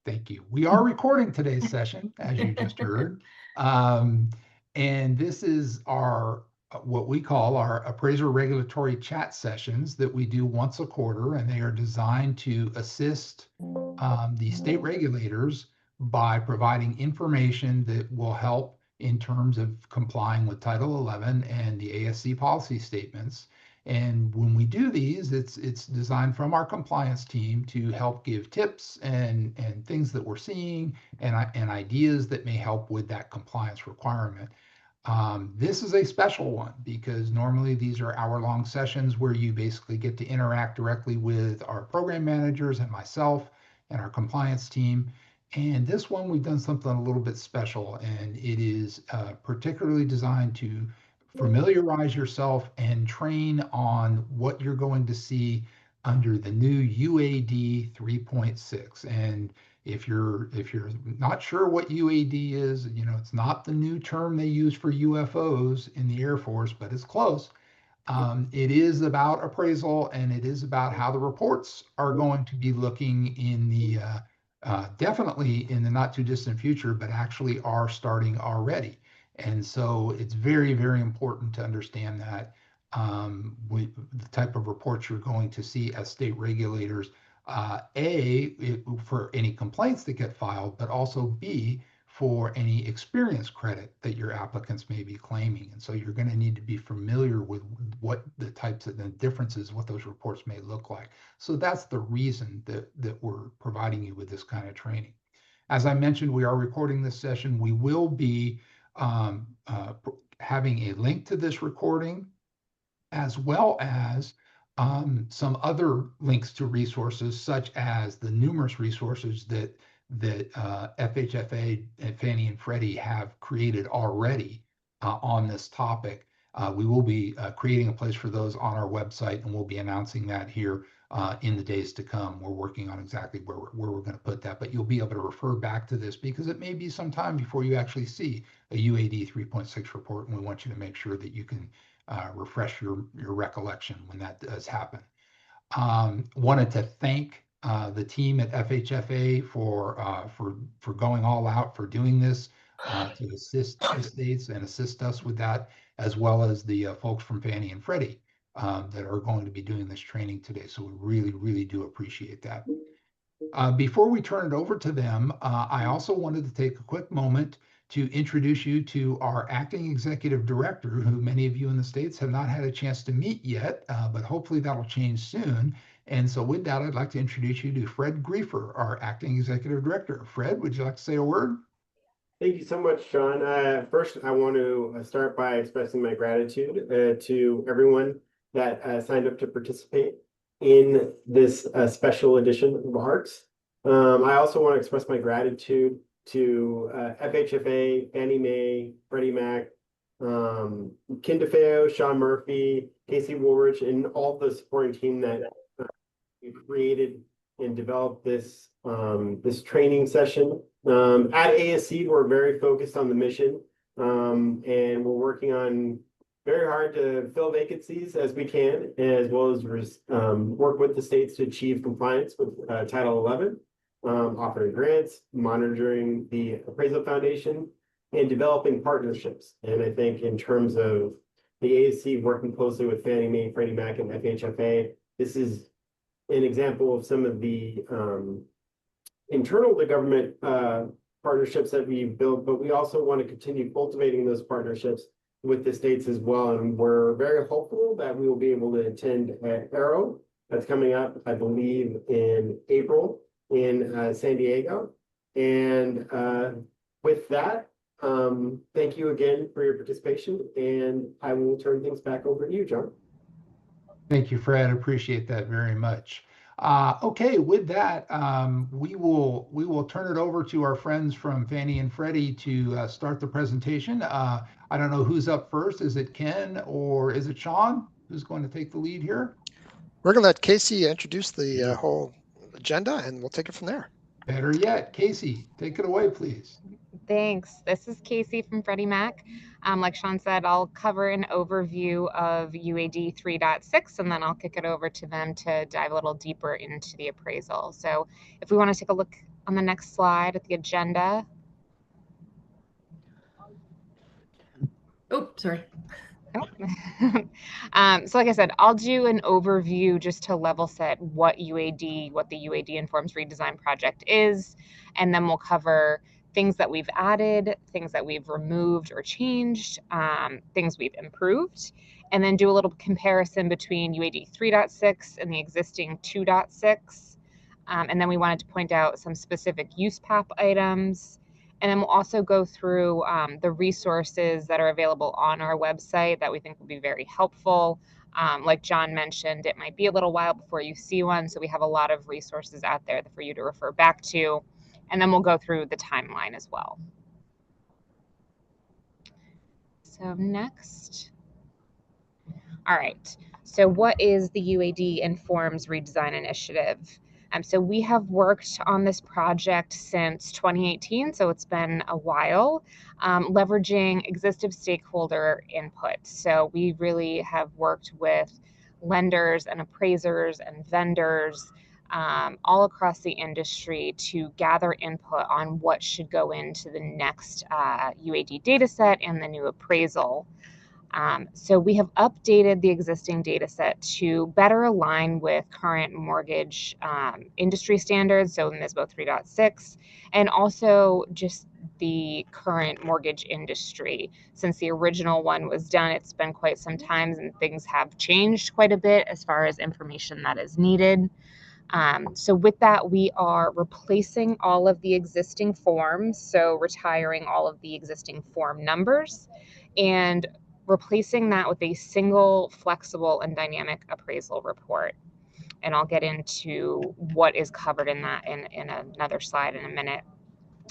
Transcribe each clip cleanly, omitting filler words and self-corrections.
Thank you. We are recording today's session, as you just heard. Um, and this is our what we call our appraiser regulatory chat sessions that we do once a quarter, and they are designed to assist the state regulators by providing information that will help in terms of complying with Title 11 and the ASC policy statements. And when we do these, it's designed from our compliance team to help give tips and things that we're seeing and ideas that may help with that compliance requirement. This is a special one because normally these are hour-long sessions where you basically get to interact directly with our program managers and myself and our compliance team. And this one, we've done something a little bit special, and it is particularly designed to familiarize yourself and train on what you're going to see under the new UAD 3.6. And if you're not sure what UAD is, it's not the new term they use for UFOs in the Air Force, but it's close. It is about appraisal, and it is about how the reports are going to be looking in the definitely in the not too distant future, but actually are starting already. And so it's very, very important to understand that the type of reports you're going to see as state regulators, for any complaints that get filed, but also B, for any experience credit that your applicants may be claiming. And so you're going to need to be familiar with what the types of the differences, what those reports may look like. So that's the reason that we're providing you with this kind of training. As I mentioned, we are recording this session. We will be having a link to this recording, as well as some other links to resources, such as the numerous resources that FHFA and Fannie and Freddie have created already on this topic. We will be creating a place for those on our website, and we'll be announcing that here in the days to come. We're working on exactly where we're going to put that, but you'll be able to refer back to this because it may be some time before you actually see a UAD 3.6 report, and we want you to make sure that you can refresh your recollection when that does happen. Wanted to thank the team at FHFA for going all out for doing this to assist the states and assist us with that, as well as the folks from Fannie and Freddie that are going to be doing this training today. So we really, really do appreciate that. Before we turn it over to them, I also wanted to take a quick moment to introduce you to our acting executive director, who many of you in the States have not had a chance to meet yet, but hopefully that'll change soon. And so with that, I'd like to introduce you to Fred Griefer, our acting executive director. Fred, would you like to say a word? Thank you so much, Sean. First, I want to start by expressing my gratitude to everyone that signed up to participate in this special edition of ARCS. I also want to express my gratitude to FHFA, Fannie Mae, Freddie Mac, Ken DeFeo, Sean Murphy, Casey Woolrich, and all the supporting team that we created and developed this this training session. At ASC, we're very focused on the mission, and we're working on very hard to fill vacancies as we can, as well as work with the states to achieve compliance with Title 11. Offering grants, monitoring the appraisal foundation, and developing partnerships. And I think in terms of the ASC working closely with Fannie Mae, Freddie Mac, and FHFA, this is an example of some of the internal to government partnerships that we've built, but we also want to continue cultivating those partnerships with the states as well. And we're very hopeful that we will be able to attend Aero. That's coming up, I believe, in April in San Diego. And with that, thank you again for your participation, and I will turn things back over to you, John. Thank you, Fred. Appreciate that very much. Okay, with that, we will turn it over to our friends from Fannie and Freddie to start the presentation. I don't know who's up first. Is it Ken or is it Sean who's going to take the lead here? We're going to let Casey introduce the whole agenda, and we'll take it from there. Better yet, Casey, take it away, please. Thanks. This is Casey from Freddie Mac. Like Sean said, I'll cover an overview of UAD 3.6, and then I'll kick it over to them to dive a little deeper into the appraisal. So if we want to take a look on the next slide at the agenda. Oh, sorry. Oh. So like I said, I'll do an overview just to level set what the UAD Informs Redesign project is, and then we'll cover things that we've added, things that we've removed or changed, things we've improved, and then do a little comparison between UAD 3.6 and the existing 2.6. And then we wanted to point out some specific use PAP items. And then we'll also go through the resources that are available on our website that we think will be very helpful. Like John mentioned, it might be a little while before you see one, so we have a lot of resources out there for you to refer back to. And then we'll go through the timeline as well. So next. All right. So what is the UAD Informs Redesign Initiative? So we have worked on this project since 2018, so it's been a while, leveraging existing stakeholder input. So we really have worked with lenders and appraisers and vendors all across the industry to gather input on what should go into the next UAD dataset and the new appraisal. So we have updated the existing data set to better align with current mortgage industry standards, so NISBO 3.6, and also just the current mortgage industry. Since the original one was done, it's been quite some time and things have changed quite a bit as far as information that is needed. So with that, we are replacing all of the existing forms, so retiring all of the existing form numbers and replacing that with a single flexible and dynamic appraisal report. And I'll get into what is covered in that in another slide in a minute.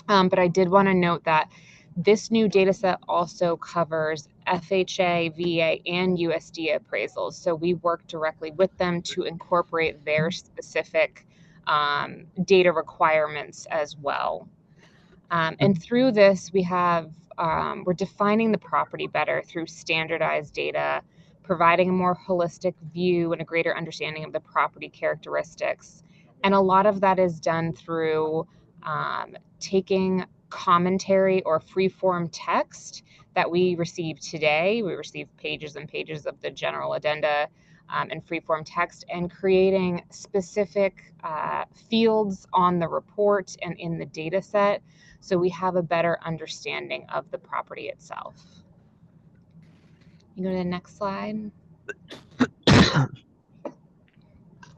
But I did want to note that this new data set also covers FHA, VA, and USDA appraisals. So we work directly with them to incorporate their specific data requirements as well. And through this, we're defining the property better through standardized data, providing a more holistic view and a greater understanding of the property characteristics. And a lot of that is done through taking commentary or free-form text that we receive today. We receive pages and pages of the general addenda and free-form text, and creating specific fields on the report and in the data set so we have a better understanding of the property itself. You go to the next slide.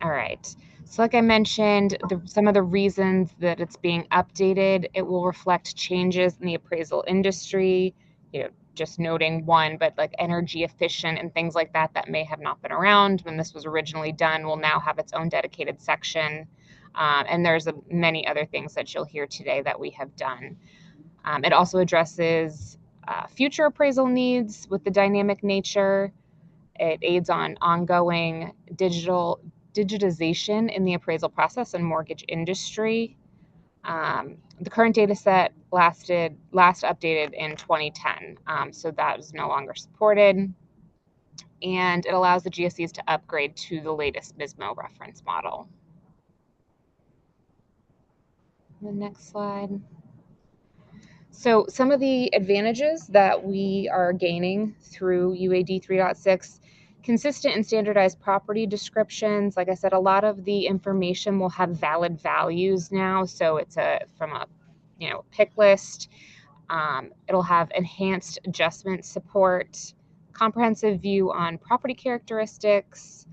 All right. So like I mentioned, some of the reasons that it's being updated, it will reflect changes in the appraisal industry, just noting one, but like energy efficient and things like that that may have not been around when this was originally done will now have its own dedicated section. And there's many other things that you'll hear today that we have done. It also addresses future appraisal needs with the dynamic nature. It aids on ongoing digitization in the appraisal process and mortgage industry. The current data set last updated in 2010, so that is no longer supported. And it allows the GSEs to upgrade to the latest MISMO reference model. The next slide. So some of the advantages that we are gaining through UAD 3.6, consistent and standardized property descriptions. Like I said, a lot of the information will have valid values now. So it's from a pick list. It'll have enhanced adjustment support, comprehensive view on property characteristics.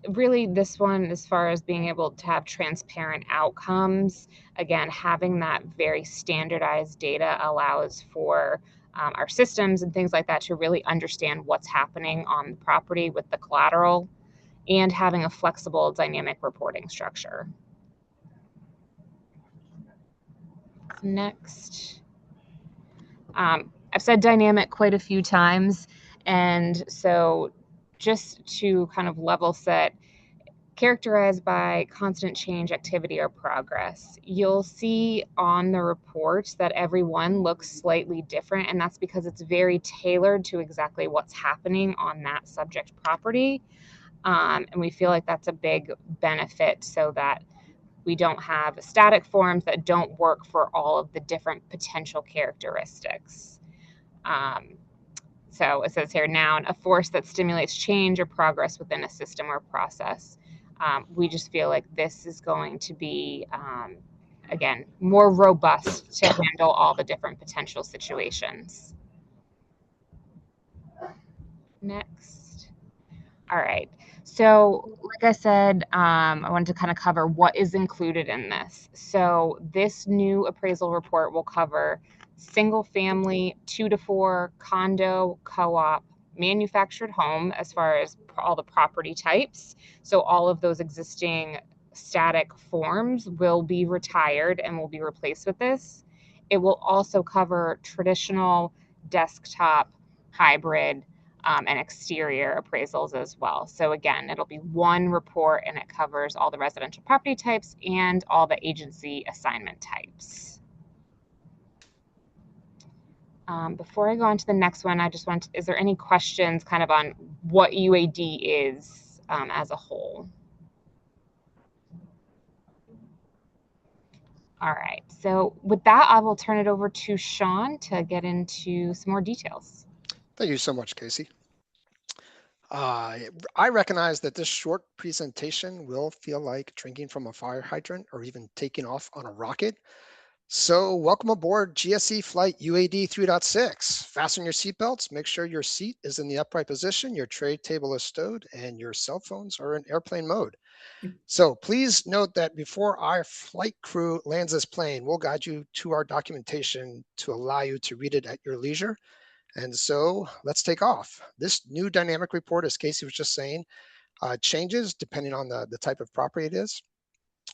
Really, this one, as far as being able to have transparent outcomes, again, having that very standardized data allows for our systems and things like that to really understand what's happening on the property with the collateral, and having a flexible dynamic reporting structure. Next. I've said dynamic quite a few times, and so just to kind of level set, characterized by constant change, activity, or progress. You'll see on the report that every one looks slightly different, and that's because it's very tailored to exactly what's happening on that subject property. And we feel like that's a big benefit so that We don't have static forms that don't work for all of the different potential characteristics. So it says here, noun, a force that stimulates change or progress within a system or process. We just feel like this is going to be, again, more robust to handle all the different potential situations. Next. All right. So like I said, I wanted to kind of cover what is included in this. So this new appraisal report will cover single family, 2 to 4, condo, co-op, manufactured home, as far as all the property types. So all of those existing static forms will be retired and will be replaced with this. It will also cover traditional, desktop, hybrid, and exterior appraisals as well. So again, it'll be one report and it covers all the residential property types and all the agency assignment types. Before I go on to the next one, I just want to, is there any questions kind of on what UAD is as a whole? All right, so with that, I will turn it over to Sean to get into some more details. Thank you so much, Casey. I recognize that this short presentation will feel like drinking from a fire hydrant or even taking off on a rocket. So welcome aboard GSE Flight UAD 3.6. Fasten your seatbelts, make sure your seat is in the upright position, your tray table is stowed, and your cell phones are in airplane mode. So please note that before our flight crew lands this plane, we'll guide you to our documentation to allow you to read it at your leisure. And so let's take off. This new dynamic report, as Casey was just saying, changes depending on the type of property it is.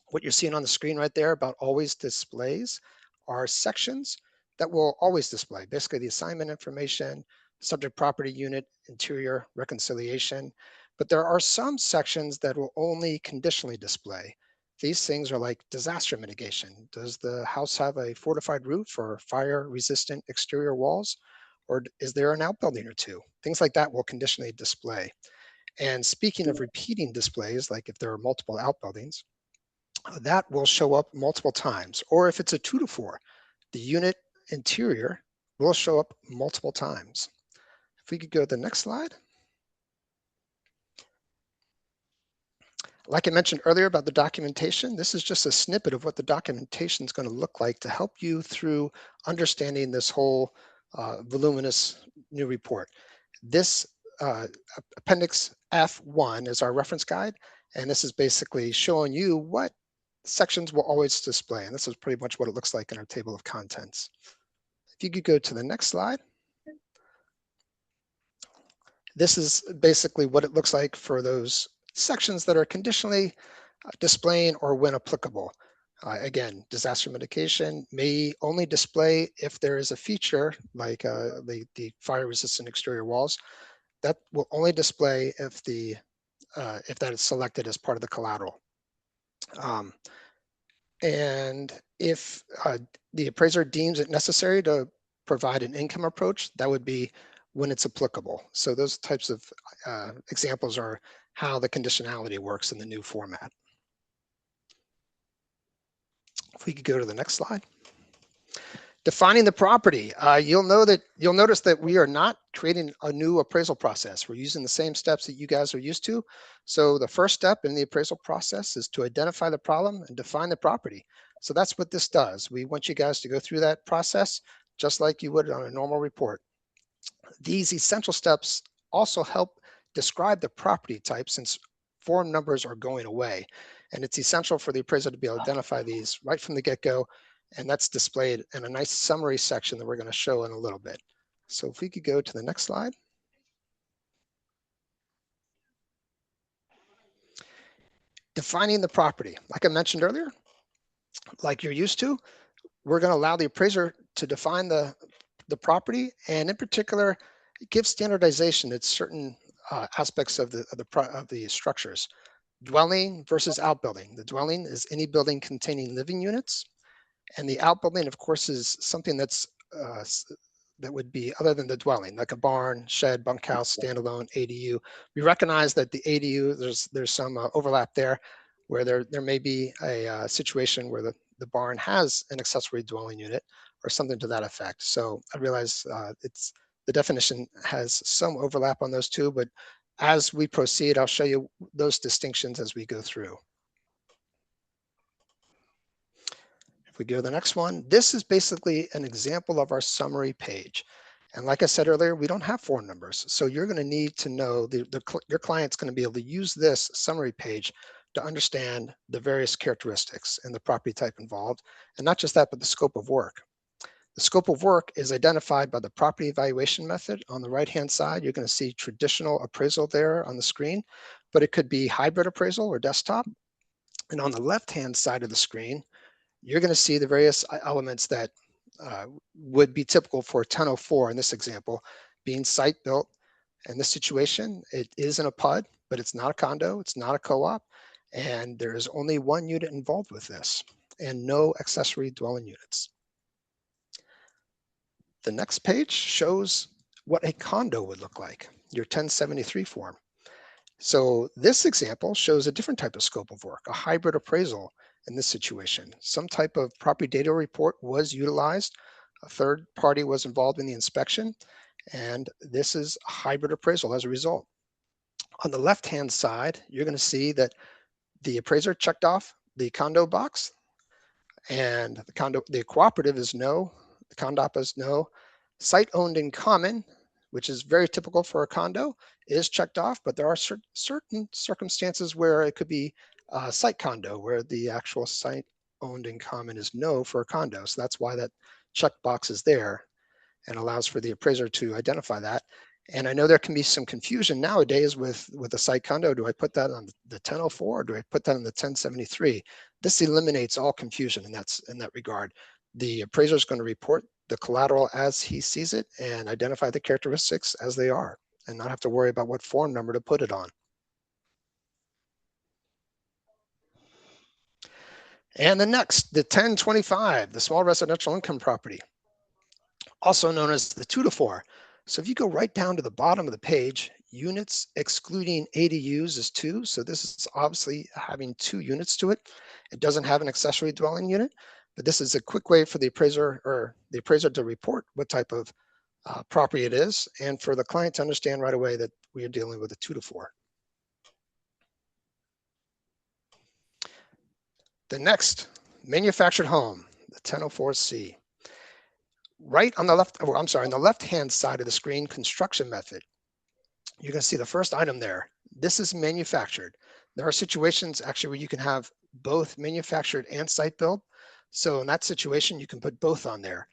What you're seeing on the screen right there about always displays are sections that will always display, basically the assignment information, subject property unit, interior reconciliation. But there are some sections that will only conditionally display. These things are like disaster mitigation. Does the house have a fortified roof or fire resistant exterior walls? Or is there an outbuilding or two? Things like that will conditionally display. And speaking of repeating displays, like if there are multiple outbuildings, that will show up multiple times. Or if it's a 2 to 4, the unit interior will show up multiple times. If we could go to the next slide. Like I mentioned earlier about the documentation, this is just a snippet of what the documentation is going to look like to help you through understanding this whole voluminous new report. This Appendix F1 is our reference guide, and this is basically showing you what sections will always display, and this is pretty much what it looks like in our table of contents. If you could go to the next slide. This is basically what it looks like for those sections that are conditionally displaying or when applicable. Again, disaster mitigation may only display if there is a feature like the fire resistant exterior walls. That will only display if that is selected as part of the collateral. And if the appraiser deems it necessary to provide an income approach, that would be when it's applicable. So those types of examples are how the conditionality works in the new format. If we could go to the next slide. Defining the property. You'll notice that we are not creating a new appraisal process. We're using the same steps that you guys are used to. So the first step in the appraisal process is to identify the problem and define the property. So that's what this does. We want you guys to go through that process just like you would on a normal report. These essential steps also help describe the property type since form numbers are going away. And it's essential for the appraiser to be able to identify these right from the get-go. And that's displayed in a nice summary section that we're going to show in a little bit. So if we could go to the next slide. Defining the property. Like I mentioned earlier, like you're used to, we're going to allow the appraiser to define the property, and in particular, give standardization at certain aspects of the structures. Dwelling versus outbuilding. The dwelling is any building containing living units, and the outbuilding, of course, is something that's that would be other than the dwelling, like a barn, shed, bunkhouse, standalone, ADU. We recognize that the ADU, there's some overlap there. where there may be a situation where the barn has an accessory dwelling unit or something to that effect. So I realize the definition has some overlap on those two, but as we proceed, I'll show you those distinctions as we go through. If we go to the next one, this is basically an example of our summary page. And like I said earlier, we don't have form numbers. So you're going to need to know, your client's going to be able to use this summary page to understand the various characteristics and the property type involved. And not just that, but the scope of work. The scope of work is identified by the property evaluation method. On the right-hand side, you're going to see traditional appraisal there on the screen, but it could be hybrid appraisal or desktop. And on the left-hand side of the screen, you're going to see the various elements that would be typical for 1004 in this example, being site built. In this situation, it is in a PUD, but it's not a condo, it's not a co-op, and there is only one unit involved with this, and no accessory dwelling units. The next page shows what a condo would look like, your 1073 form. So this example shows a different type of scope of work, a hybrid appraisal in this situation. Some type of property data report was utilized. A third party was involved in the inspection, and this is a hybrid appraisal as a result. On the left-hand side, you're going to see that the appraiser checked off the condo box, and the cooperative is no, the condop is no. Site owned in common, which is very typical for a condo, is checked off, but there are certain circumstances where it could be a site condo, where the actual site owned in common is no for a condo. So that's why that checkbox is there and allows for the appraiser to identify that. And I know there can be some confusion nowadays with a site condo. Do I put that on the 1004 or do I put that on the 1073? This eliminates all confusion in that regard. The appraiser is going to report the collateral as he sees it and identify the characteristics as they are, and not have to worry about what form number to put it on. And the next, the 1025, the small residential income property, also known as the 2-to-4. So if you go right down to the bottom of the page, units excluding ADUs is 2. So this is obviously having 2 units to it. It doesn't have an accessory dwelling unit, but this is a quick way for the appraiser to report what type of property it is, and for the client to understand right away that we are dealing with a 2-to-4. The next, manufactured home, the 1004C. Right on the left, on the left-hand side of the screen, construction method. You're going to see the first item there. This is manufactured. There are situations actually where you can have both manufactured and site built. So in that situation, you can put both on there.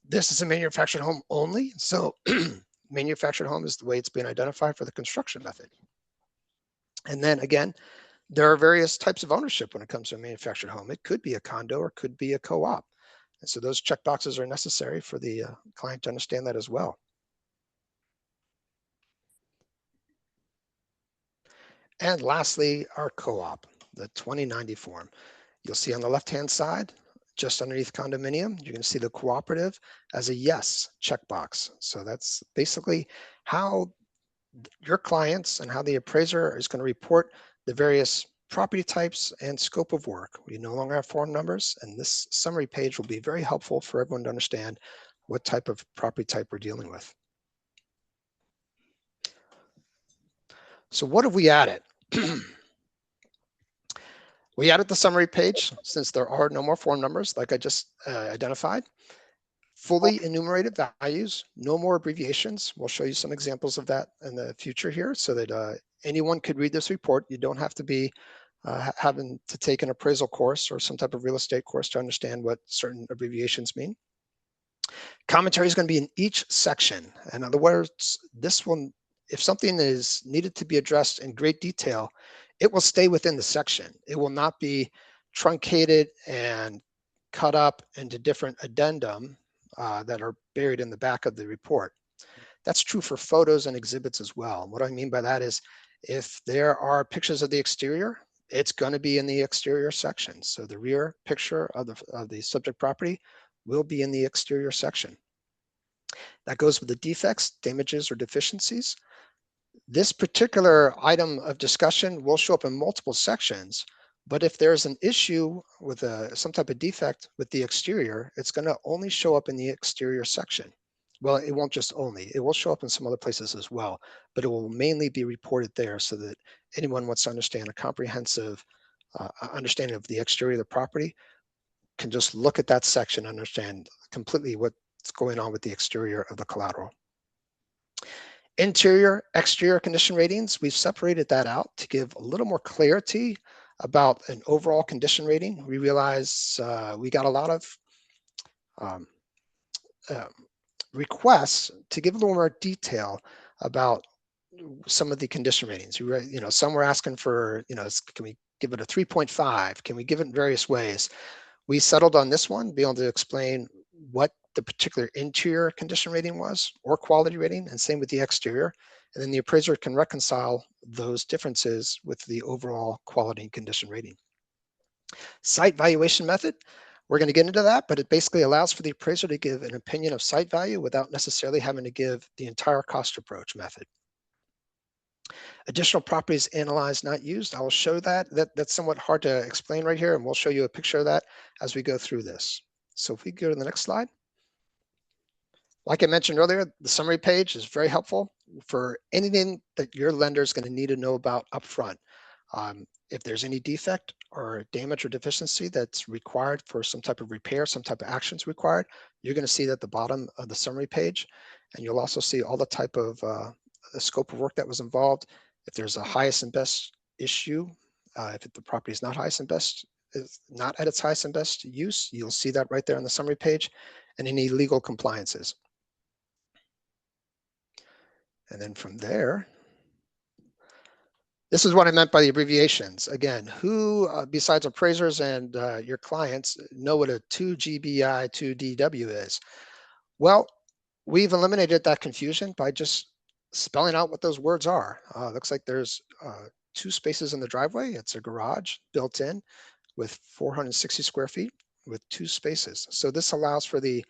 This is a manufactured home only. So manufactured home is the way it's been identified for the construction method. And then again, there are various types of ownership when it comes to a manufactured home. It could be a condo or could be a co-op. And so those checkboxes are necessary for the client to understand that as well. And lastly, our co-op, the 2090 form. You'll see on the left-hand side, just underneath condominium, you're going to see the cooperative as a yes checkbox. So that's basically how your clients and how the appraiser is going to report the various property types and scope of work. We no longer have form numbers, and this summary page will be very helpful for everyone to understand what type of property type we're dealing with. So what have we added? We added the summary page since there are no more form numbers, like I just identified. Fully enumerated values, no more abbreviations. We'll show you some examples of that in the future here so that anyone could read this report. You don't have to be having to take an appraisal course or some type of real estate course to understand what certain abbreviations mean. Commentary is going to be in each section. In other words, this one, if something is needed to be addressed in great detail, it will stay within the section. It will not be truncated and cut up into different addendum that are buried in the back of the report. That's true for photos and exhibits as well. What I mean by that is if there are pictures of the exterior, it's going to be in the exterior section. So the rear picture of the subject property will be in the exterior section. That goes with the defects, damages, or deficiencies. This particular item of discussion will show up in multiple sections, But if there's an issue with some type of defect with the exterior, it's going to only show up in the exterior section. Well, it won't just only, it will show up in some other places as well, but it will mainly be reported there so that anyone wants to understand a comprehensive understanding of the exterior of the property can just look at that section and understand completely what's going on with the exterior of the collateral. Interior, exterior condition ratings, we've separated that out to give a little more clarity about an overall condition rating. We realize we got a lot of requests to give a little more detail about some of the condition ratings. Some were asking for, can we give it a 3.5? Can we give it in various ways? We settled on this one, be able to explain what the particular interior condition rating was or quality rating, and same with the exterior. And then the appraiser can reconcile those differences with the overall quality and condition rating. Site valuation method, we're going to get into that, but it basically allows for the appraiser to give an opinion of site value without necessarily having to give the entire cost approach method. Additional properties analyzed, not used. I will show that. That's somewhat hard to explain right here, and we'll show you a picture of that as we go through this. So if we go to the next slide. Like I mentioned earlier, the summary page is very helpful for anything that your lender is going to need to know about upfront. If there's any defect or damage or deficiency that's required for some type of repair, some type of actions required, you're going to see that at the bottom of the summary page. And you'll also see all the type of the scope of work that was involved. If there's a highest and best issue, if the property is not highest and best, is not at its highest and best use, you'll see that right there on the summary page, and any legal compliances. And then from there, this is what I meant by the abbreviations. Again, who besides appraisers and your clients know what a 2GBI 2DW is? Well, we've eliminated that confusion by just spelling out what those words are. Looks like there's 2 spaces in the driveway. It's a garage built in with 460 square feet with 2 spaces. So this allows for the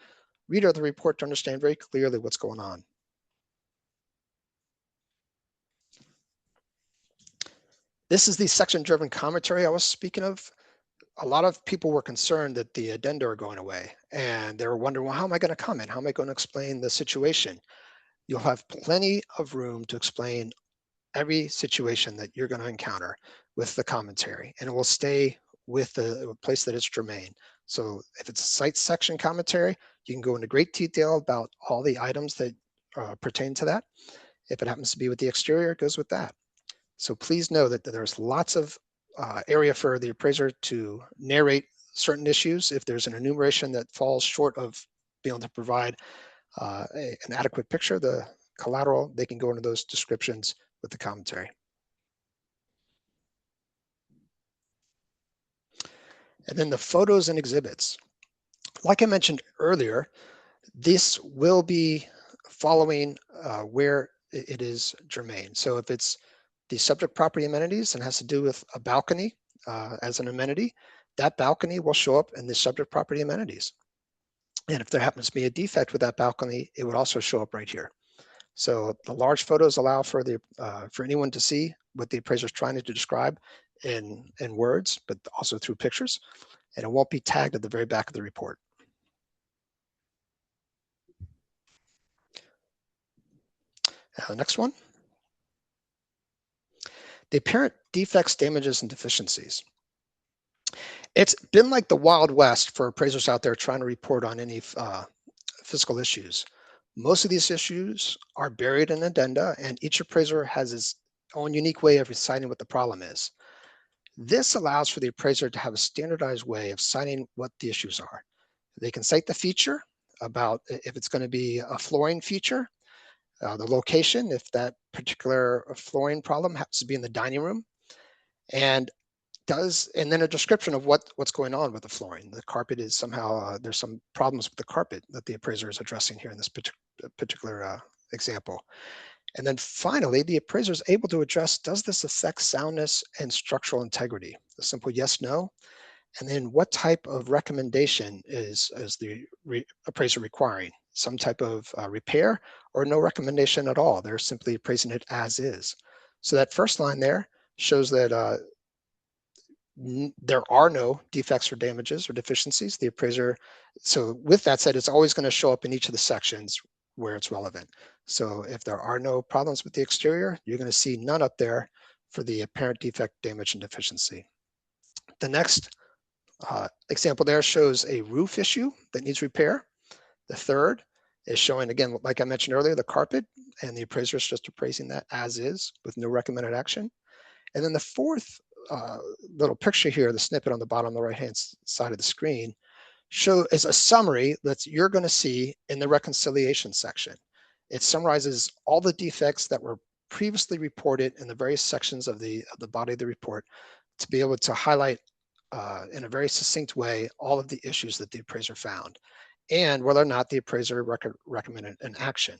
reader of the report to understand very clearly what's going on. This is the section-driven commentary I was speaking of. A lot of people were concerned that the addenda are going away, and they were wondering, well, how am I going to comment? How am I going to explain the situation? You'll have plenty of room to explain every situation that you're going to encounter with the commentary, and it will stay with the place that it's germane. So if it's a site section commentary, you can go into great detail about all the items that pertain to that. If it happens to be with the exterior, it goes with that. So please know that there's lots of area for the appraiser to narrate certain issues. If there's an enumeration that falls short of being able to provide an adequate picture of the collateral, they can go into those descriptions with the commentary. And then the photos and exhibits. Like I mentioned earlier, this will be following where it is germane. So if it's the subject property amenities and has to do with a balcony as an amenity, that balcony will show up in the subject property amenities. And if there happens to be a defect with that balcony, it would also show up right here. So the large photos allow for anyone to see what the appraiser is trying to describe in words, but also through pictures, and it won't be tagged at the very back of the report. Next one. The apparent defects, damages, and deficiencies. It's been like the Wild West for appraisers out there trying to report on any physical issues. Most of these issues are buried in addenda, and each appraiser has his own unique way of reciting what the problem is. This allows for the appraiser to have a standardized way of citing what the issues are. They can cite the feature about if it's going to be a flooring feature, the location, if that particular flooring problem happens to be in the dining room, and then a description of what's going on with the flooring. The carpet is somehow, there's some problems with the carpet that the appraiser is addressing here in this particular example. And then finally, the appraiser is able to address, does this affect soundness and structural integrity? A simple yes, no. And then what type of recommendation is the appraiser requiring? Some type of repair or no recommendation at all? They're simply appraising it as is. So that first line there shows that there are no defects or damages or deficiencies. The appraiser, so with that said, it's always going to show up in each of the sections where it's relevant. So if there are no problems with the exterior, you're going to see none up there for the apparent defect, damage, and deficiency. The next example there shows a roof issue that needs repair. The third is showing, again, like I mentioned earlier, the carpet, and the appraiser is just appraising that as is with no recommended action. And then the fourth little picture here, the snippet on the bottom, the right-hand side of the screen, is a summary that you're going to see in the reconciliation section. It summarizes all the defects that were previously reported in the various sections of the body of the report to be able to highlight in a very succinct way all of the issues that the appraiser found and whether or not the appraiser recommended an action.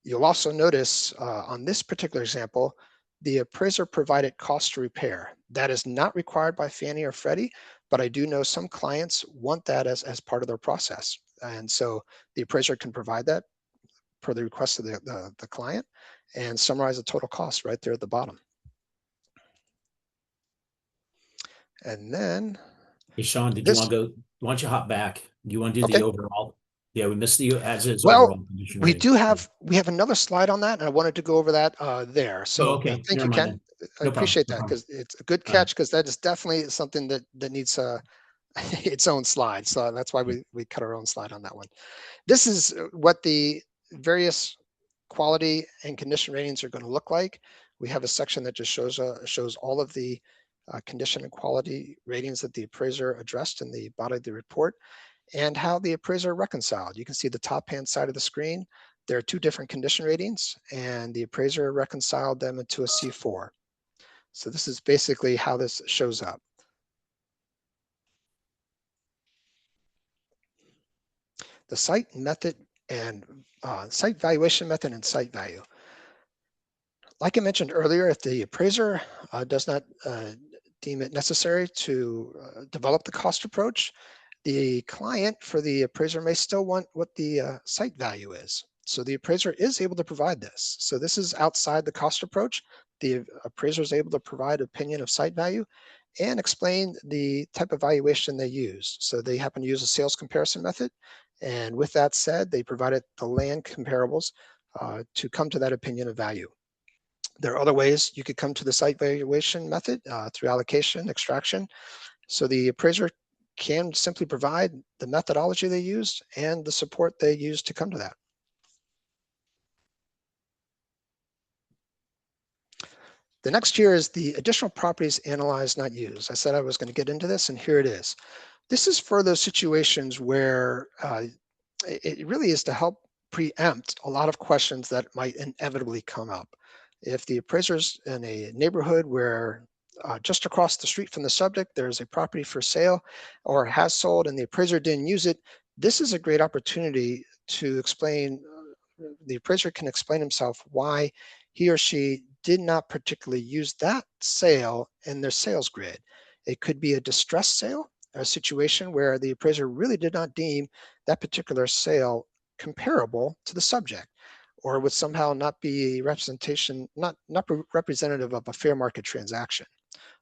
You'll also notice on this particular example, the appraiser provided cost to repair. That is not required by Fannie or Freddie, but I do know some clients want that as part of their process. And so the appraiser can provide that per the request of the client and summarize the total cost right there at the bottom. And then, hey, Sean, did you want to go? Why don't you hop back? Do you want to do the overall? Yeah, we missed the as is. Well, we have another slide on that, and I wanted to go over that there. So okay. Thank you, Ken. I appreciate that, because it's a good catch, because that is definitely something that needs its own slide. So that's why we cut our own slide on that one. This is what the various quality and condition ratings are going to look like. We have a section that just shows all of the condition and quality ratings that the appraiser addressed in the body of the report, and how the appraiser reconciled. You can see the top hand side of the screen. There are two different condition ratings, and the appraiser reconciled them into a C4. So this is basically how this shows up. The site method and site valuation method and site value. Like I mentioned earlier, if the appraiser does not deem it necessary to develop the cost approach, the client for the appraiser may still want what the site value is. So the appraiser is able to provide this. So this is outside the cost approach. The appraiser is able to provide opinion of site value and explain the type of valuation they use. So they happen to use a sales comparison method. And with that said, they provided the land comparables to come to that opinion of value. There are other ways you could come to the site valuation method through allocation, extraction. So the appraiser can simply provide the methodology they used and the support they used to come to that. The next here is the additional properties analyzed, not used. I said I was going to get into this, and here it is. This is for those situations where it really is to help preempt a lot of questions that might inevitably come up. If the appraiser's in a neighborhood where just across the street from the subject, there's a property for sale or has sold and the appraiser didn't use it, this is a great opportunity to explain, the appraiser can explain himself why he or she did not particularly use that sale in their sales grid. It could be a distressed sale, a situation where the appraiser really did not deem that particular sale comparable to the subject, or would somehow not be representation, not representative of a fair market transaction.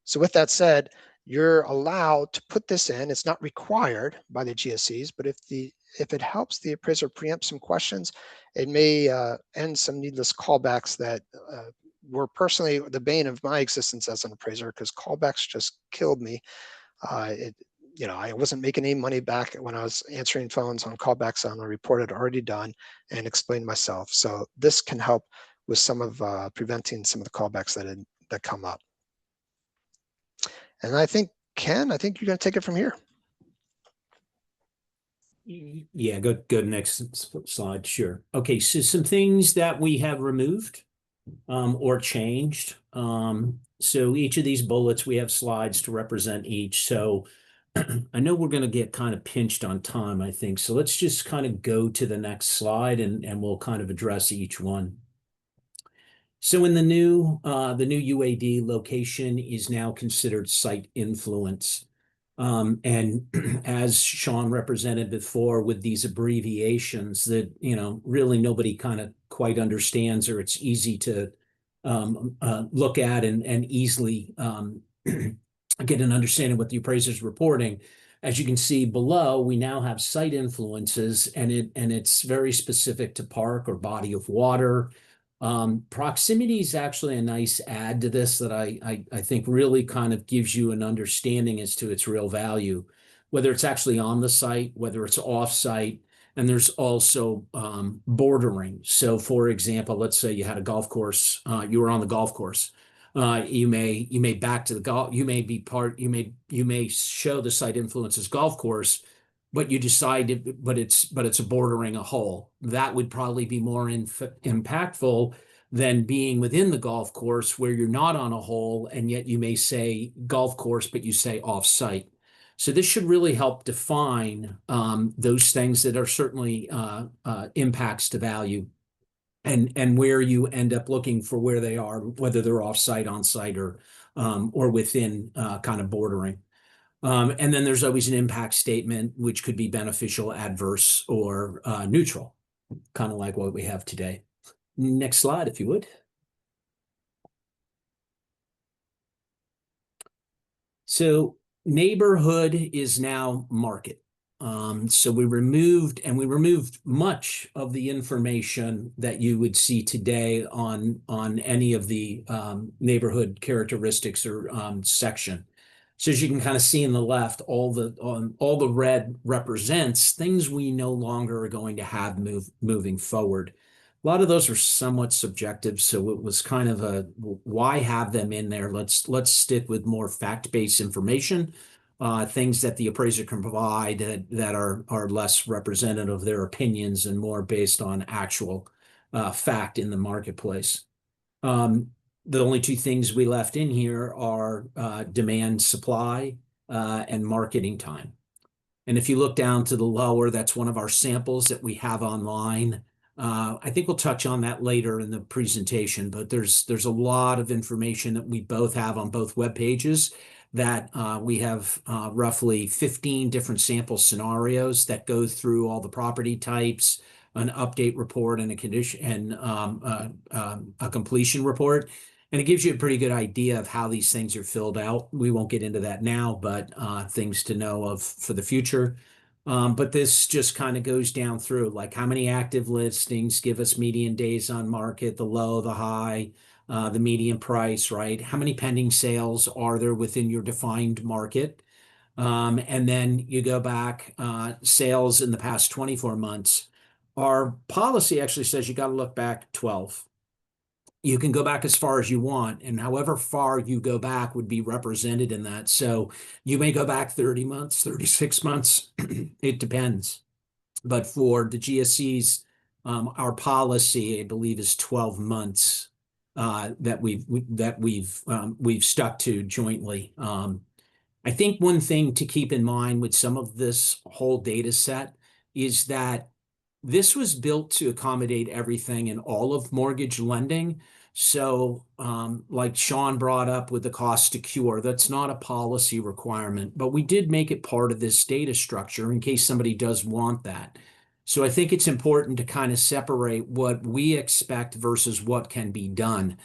So with that said, you're allowed to put this in. It's not required by the GSEs, but if it helps the appraiser preempt some questions, it may end some needless callbacks that were personally the bane of my existence as an appraiser, because callbacks just killed me. I wasn't making any money back when I was answering phones on callbacks on a report I'd already done and explained myself. So this can help with some of preventing some of the callbacks that come up. And I think, Ken, you're going to take it from here. Yeah, go next slide. Sure. Okay, so some things that we have removed or changed. So each of these bullets, we have slides to represent each. So I know we're going to get kind of pinched on time, I think. So let's just kind of go to the next slide and we'll kind of address each one. So in the new UAD, location is now considered site influence. And as Sean represented before with these abbreviations that, really nobody kind of quite understands, or it's easy to look at and easily get an understanding of what the appraiser is reporting. As you can see below, we now have site influences, and it's very specific to park or body of water. Proximity is actually a nice add to this that I think really kind of gives you an understanding as to its real value, whether it's actually on the site, whether it's off site. And there's also bordering. So for example, let's say you had a golf course, you were on the golf course. You may back to the golf, you may show the site influences golf course, but you decide, but it's a bordering a hole. That would probably be more impactful than being within the golf course where you're not on a hole, and yet you may say golf course, but you say off site. So this should really help define those things that are certainly impacts to value, and where you end up looking for where they are, whether they're off site, on site, or within kind of bordering. And then there's always an impact statement, which could be beneficial, adverse, or neutral, kind of like what we have today. Next slide, if you would. So neighborhood is now market. So we removed much of the information that you would see today on any of the neighborhood characteristics or section. So as you can kind of see in the left, all the red represents things we no longer are going to have moving forward. A lot of those are somewhat subjective, so it was kind of a why have them in there? Let's stick with more fact-based information, things that the appraiser can provide that are less representative of their opinions and more based on actual fact in the marketplace. The only two things we left in here are demand, supply, and marketing time. And if you look down to the lower, that's one of our samples that we have online. I think we'll touch on that later in the presentation, but there's a lot of information that we both have on both web pages that we have roughly 15 different sample scenarios that go through all the property types, an update report, and a condition and a completion report. And it gives you a pretty good idea of how these things are filled out. We won't get into that now, but things to know of for the future. But this just kind of goes down through, like how many active listings give us median days on market, the low, the high, the median price, right? How many pending sales are there within your defined market? And then you go back, sales in the past 24 months. Our policy actually says you got to look back 12. You can go back as far as you want, and however far you go back would be represented in that. So you may go back 30 months, 36 months, it depends. But for the GSEs, our policy, I believe, is 12 months that we've stuck to jointly. I think one thing to keep in mind with some of this whole data set is that this was built to accommodate everything in all of mortgage lending. So like Sean brought up with the cost to cure, that's not a policy requirement, but we did make it part of this data structure in case somebody does want that. So I think it's important to kind of separate what we expect versus what can be done.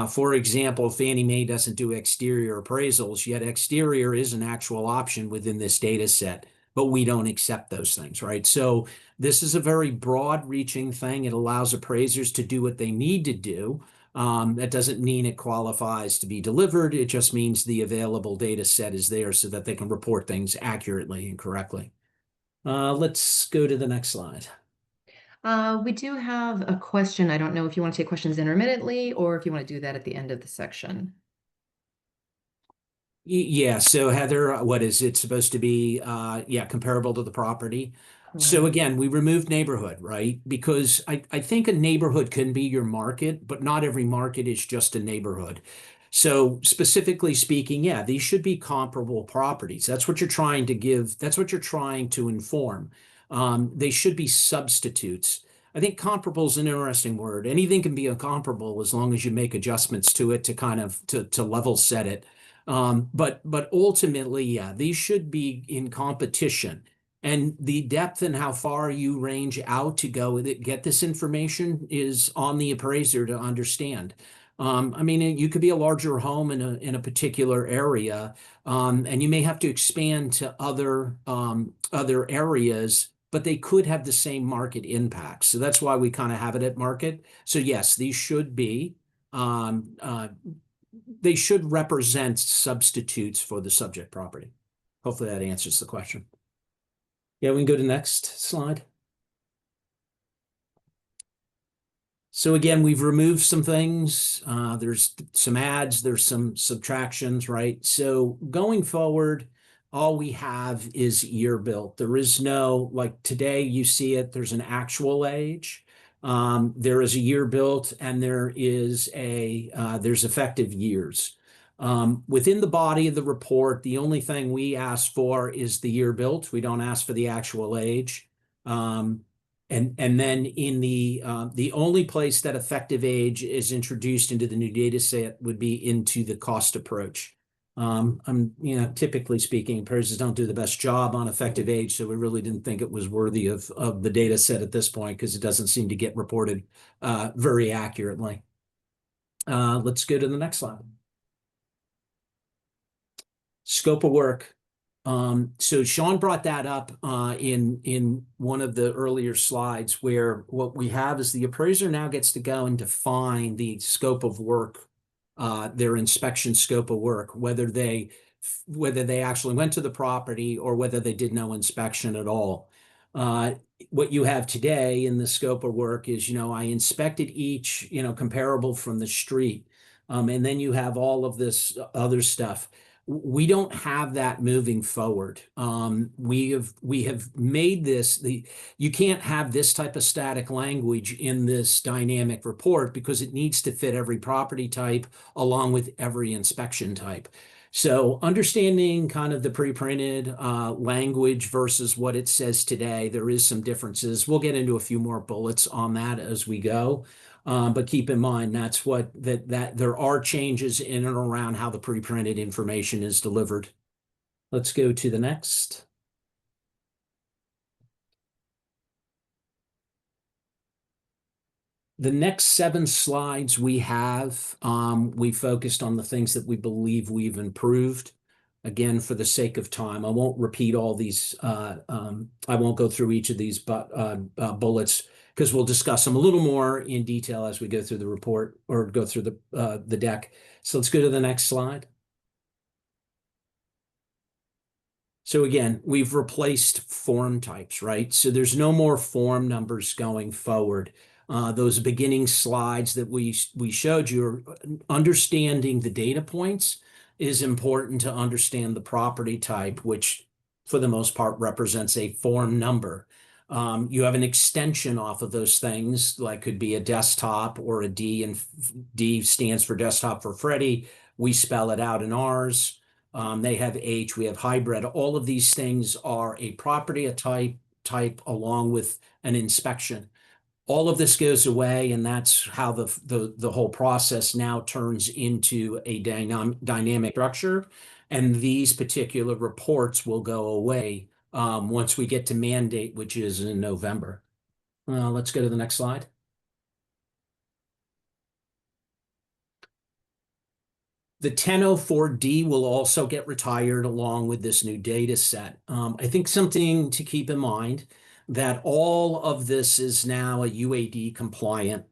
For example, Fannie Mae doesn't do exterior appraisals, yet exterior is an actual option within this data set, but we don't accept those things, right? So this is a very broad-reaching thing. It allows appraisers to do what they need to do. That doesn't mean it qualifies to be delivered. It just means the available data set is there so that they can report things accurately and correctly. Let's go to the next slide. We do have a question. I don't know if you want to take questions intermittently or if you want to do that at the end of the section. Yeah, so Heather, what is it supposed to be? Yeah, comparable to the property. So again, we removed neighborhood, right? Because I think a neighborhood can be your market, but not every market is just a neighborhood. So specifically speaking, yeah, these should be comparable properties. That's what you're trying to give. That's what you're trying to inform. They should be substitutes. I think comparable is an interesting word. Anything can be a comparable as long as you make adjustments to it to kind of to level set it. But ultimately, yeah, these should be in competition. And the depth and how far you range out to go with it, get this information is on the appraiser to understand. I mean, you could be a larger home in a particular area, and you may have to expand to other areas, but they could have the same market impact. So that's why we kind of have it at market. So yes, these should be they should represent substitutes for the subject property. Hopefully that answers the question. Yeah, we can go to the next slide. So again, we've removed some things. There's some adds, there's some subtractions, right? So going forward, all we have is year built. There is no, like today you see it, there's an actual age. There is a year built and there's effective years. Within the body of the report, the only thing we ask for is the year built. We don't ask for the actual age. And then in the only place that effective age is introduced into the new data set would be into the cost approach. Typically speaking, appraisers don't do the best job on effective age, so we really didn't think it was worthy of the data set at this point because it doesn't seem to get reported very accurately. Let's go to the next slide. Scope of work. So Sean brought that up in one of the earlier slides, where what we have is the appraiser now gets to go and define the scope of work, their inspection scope of work, whether they actually went to the property or whether they did no inspection at all. What you have today in the scope of work is, I inspected each, comparable from the street. And then you have all of this other stuff. We don't have that moving forward. We have made this, you can't have this type of static language in this dynamic report because it needs to fit every property type along with every inspection type. So understanding kind of the pre-printed language versus what it says today, there is some differences. We'll get into a few more bullets on that as we go. But keep in mind, that there are changes in and around how the pre-printed information is delivered. Let's go to the next. The next 7 slides we have, we focused on the things that we believe we've improved. Again, for the sake of time, I won't repeat all these. I won't go through each of these bullets, because we'll discuss them a little more in detail as we go through the report or go through the deck. So let's go to the next slide. So again, we've replaced form types, right? So there's no more form numbers going forward. Those beginning slides that we showed you, understanding the data points is important to understand the property type, which for the most part represents a form number. You have an extension off of those things, like could be a desktop or a D, and D stands for desktop for Freddie. We spell it out in ours. They have H, we have hybrid. All of these things are a property, a type along with an inspection. All of this goes away, and that's how the whole process now turns into a dynamic structure. And these particular reports will go away once we get to mandate, which is in November. Let's go to the next slide. The 1004D will also get retired along with this new data set. I think something to keep in mind that all of this is now a UAD compliant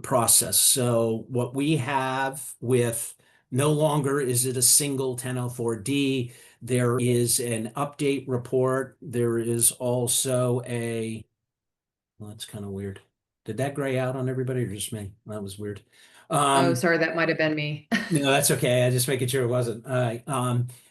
process. So what we have with no longer is it a single 1004D. There is an update report. There is also well, that's kind of weird. Did that gray out on everybody or just me? That was weird. Oh, sorry, that might have been me. No, that's okay. I just making sure it wasn't. All right.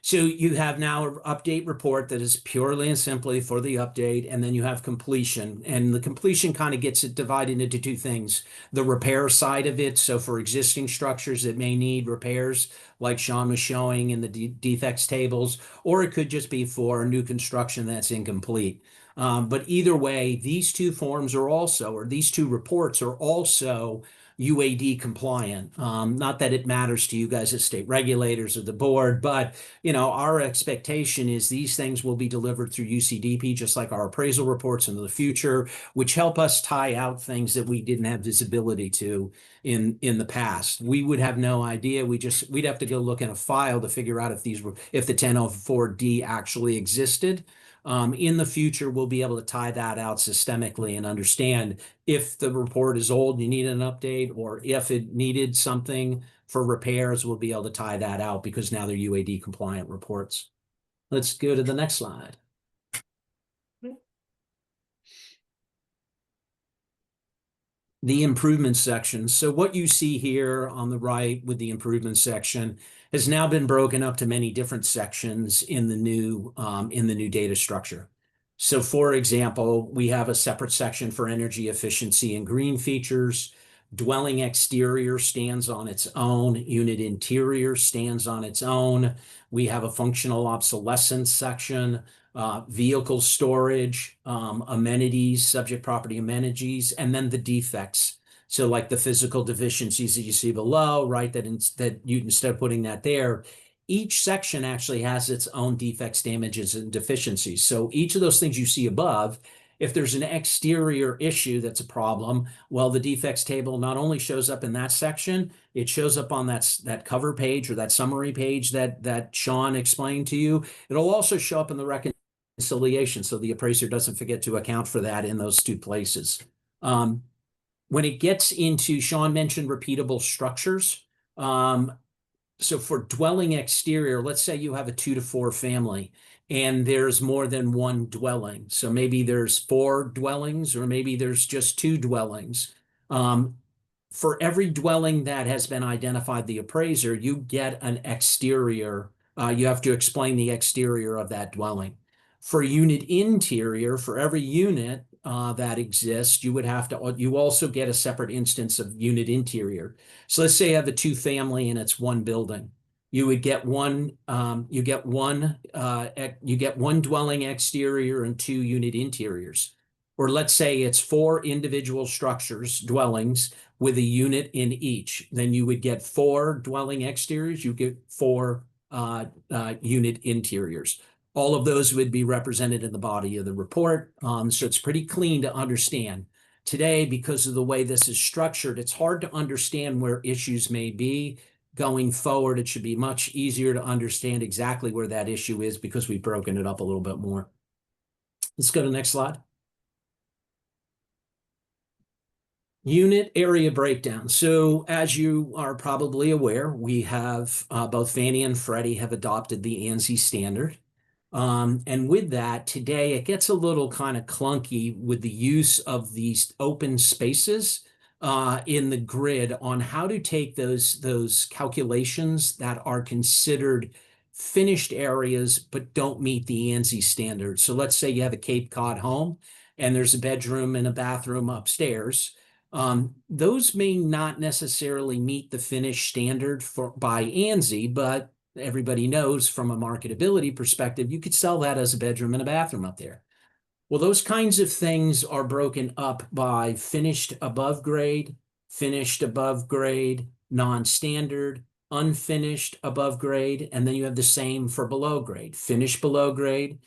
So you have now an update report that is purely and simply for the update, and then you have completion. And the completion kind of gets it divided into 2 things. The repair side of it, so for existing structures that may need repairs, like Sean was showing in the defects tables, or it could just be for new construction that's incomplete. But either way, these 2 forms are also, or these 2 reports are also UAD compliant. Not that it matters to you guys as state regulators or the board, but our expectation is these things will be delivered through UCDP, just like our appraisal reports into the future, which help us tie out things that we didn't have visibility to in the past. We would have no idea. We'd have to go look in a file to figure out if the 1004D actually existed. In the future, we'll be able to tie that out systemically and understand if the report is old, you need an update, or if it needed something for repairs, we'll be able to tie that out because now they're UAD compliant reports. Let's go to the next slide. The improvement section. So what you see here on the right with the improvement section has now been broken up to many different sections in the new data structure. So for example, we have a separate section for energy efficiency and green features. Dwelling exterior stands on its own. Unit interior stands on its own. We have a functional obsolescence section, vehicle storage, amenities, subject property amenities, and then the defects. So like the physical deficiencies that you see below, right, that you, instead of putting that there, each section actually has its own defects, damages, and deficiencies. So each of those things you see above, if there's an exterior issue that's a problem, well, the defects table not only shows up in that section, it shows up on that cover page or that summary page that Sean explained to you. It'll also show up in the reconciliation, so the appraiser doesn't forget to account for that in those two places. When it gets into, Sean mentioned repeatable structures. So for dwelling exterior, let's say you have a 2 to 4 family and there's more than one dwelling. So maybe there's 4 dwellings or maybe there's just 2 dwellings. For every dwelling that has been identified, the appraiser, you get an exterior. You have to explain the exterior of that dwelling. For unit interior, for every unit that exists, you also get a separate instance of unit interior. So let's say you have a 2-family and it's 1 building. You would get one dwelling exterior and 2 unit interiors. Or let's say it's 4 individual structures, dwellings, with a unit in each. Then you would get 4 dwelling exteriors, you get 4 unit interiors. All of those would be represented in the body of the report. So it's pretty clean to understand. Today, because of the way this is structured, it's hard to understand where issues may be. Going forward, it should be much easier to understand exactly where that issue is because we've broken it up a little bit more. Let's go to the next slide. Unit area breakdown. So as you are probably aware, we have both Fannie and Freddie have adopted the ANSI standard. And with that, today it gets a little kind of clunky with the use of these open spaces in the grid on how to take those calculations that are considered finished areas but don't meet the ANSI standard. So let's say you have a Cape Cod home and there's a bedroom and a bathroom upstairs. Those may not necessarily meet the finished standard by ANSI, but everybody knows from a marketability perspective, you could sell that as a bedroom and a bathroom up there. Well, those kinds of things are broken up by finished above grade, non-standard, unfinished above grade, and then you have the same for below grade, finished below grade,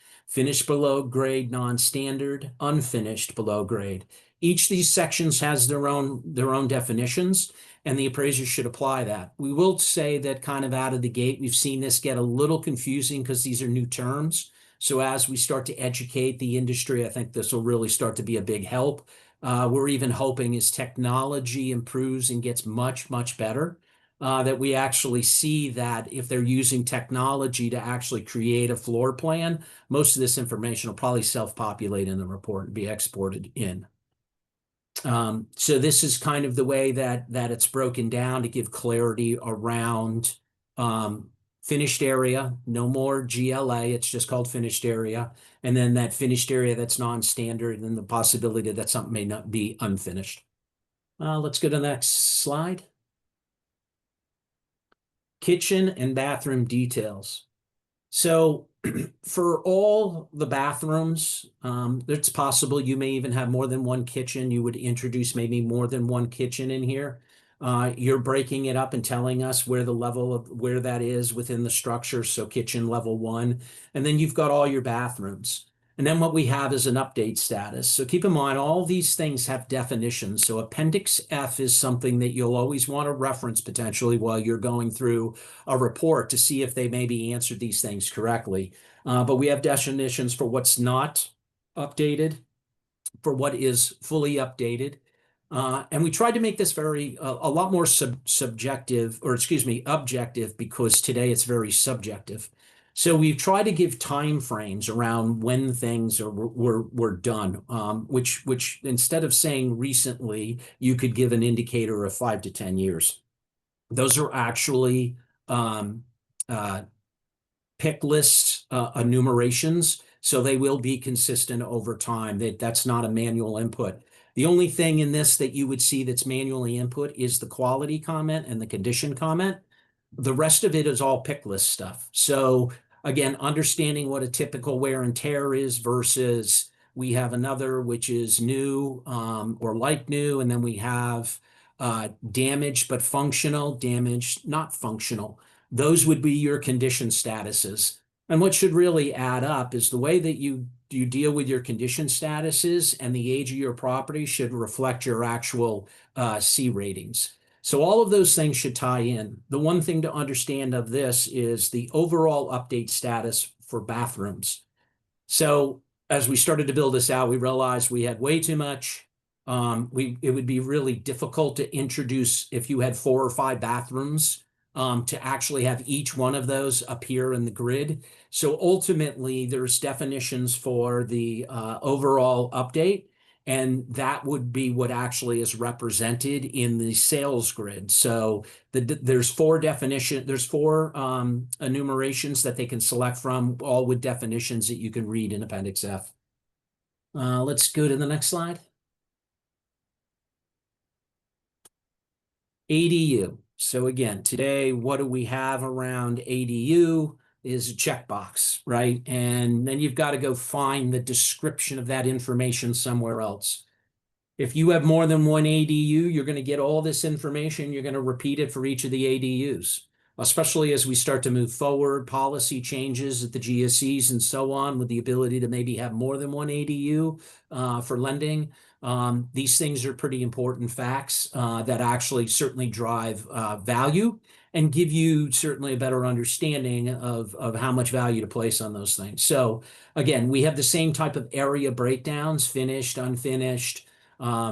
non-standard, unfinished below grade. Each of these sections has their own definitions, and the appraiser should apply that. We will say that kind of out of the gate, we've seen this get a little confusing because these are new terms. So as we start to educate the industry, I think this will really start to be a big help. We're even hoping as technology improves and gets much, much better, that we actually see that if they're using technology to actually create a floor plan, most of this information will probably self-populate in the report and be exported in. So this is kind of the way that it's broken down to give clarity around finished area, no more GLA, it's just called finished area. And then that finished area that's non-standard and the possibility that something may not be unfinished. Let's go to the next slide. Kitchen and bathroom details. So for all the bathrooms, it's possible you may even have more than one kitchen. You would introduce maybe more than one kitchen in here. You're breaking it up and telling us where the level of where that is within the structure. So kitchen level 1, and then you've got all your bathrooms. And then what we have is an update status. So keep in mind, all these things have definitions. So Appendix F is something that you'll always want to reference potentially while you're going through a report to see if they maybe answered these things correctly. But we have definitions for what's not updated, for what is fully updated. And we tried to make this very a lot more subjective, or excuse me, objective, because today it's very subjective. So we've tried to give time frames around when things were done, which instead of saying recently, you could give an indicator of 5 to 10 years. Those are actually pick list enumerations, so they will be consistent over time. That's not a manual input. The only thing in this that you would see that's manually input is the quality comment and the condition comment. The rest of it is all pick list stuff. So again, understanding what a typical wear and tear is versus we have another which is new or like new, and then we have damaged but functional, damaged not functional. Those would be your condition statuses. And what should really add up is the way that you deal with your condition statuses and the age of your property should reflect your actual C ratings. So all of those things should tie in. The one thing to understand of this is the overall update status for bathrooms. So as we started to build this out, we realized we had way too much. It would be really difficult to introduce if you had 4 or 5 bathrooms to actually have each one of those appear in the grid. So ultimately, there's definitions for the overall update, and that would be what actually is represented in the sales grid. So there's 4 enumerations that they can select from, all with definitions that you can read in Appendix F. Let's go to the next slide. ADU. So again, today, what do we have around ADU is a checkbox, right? And then you've got to go find the description of that information somewhere else. If you have more than one ADU, you're going to get all this information. You're going to repeat it for each of the ADUs, especially as we start to move forward, policy changes at the GSEs and so on, with the ability to maybe have more than one ADU for lending. These things are pretty important facts that actually certainly drive value and give you certainly a better understanding of how much value to place on those things. So again, we have the same type of area breakdowns: finished, unfinished,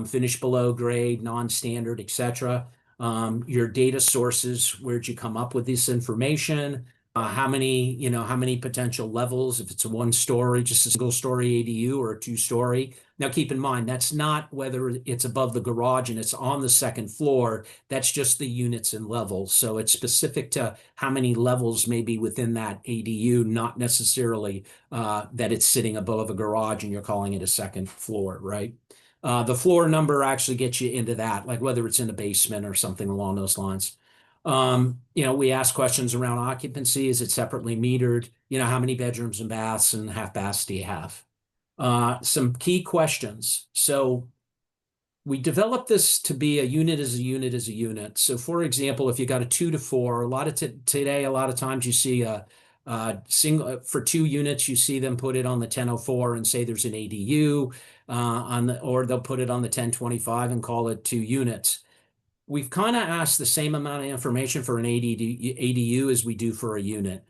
finished below grade, non-standard, etc. Your data sources, where'd you come up with this information? How many potential levels, if it's a 1-story, just a single-story ADU, or a 2-story. Now, keep in mind, that's not whether it's above the garage and it's on the 2nd floor. That's just the units and levels. So it's specific to how many levels may be within that ADU, not necessarily that it's sitting above a garage and you're calling it a 2nd floor, right? The floor number actually gets you into that, like whether it's in a basement or something along those lines. We ask questions around occupancy. Is it separately metered? How many bedrooms and baths and half baths do you have? Some key questions. So we developed this to be a unit is a unit is a unit. So for example, if you got a 2 to 4, today, a lot of times you see a single for 2 units, you see them put it on the 1004 and say there's an ADU or they'll put it on the 1025 and call it 2 units. We've kind of asked the same amount of information for an ADU as we do for a unit.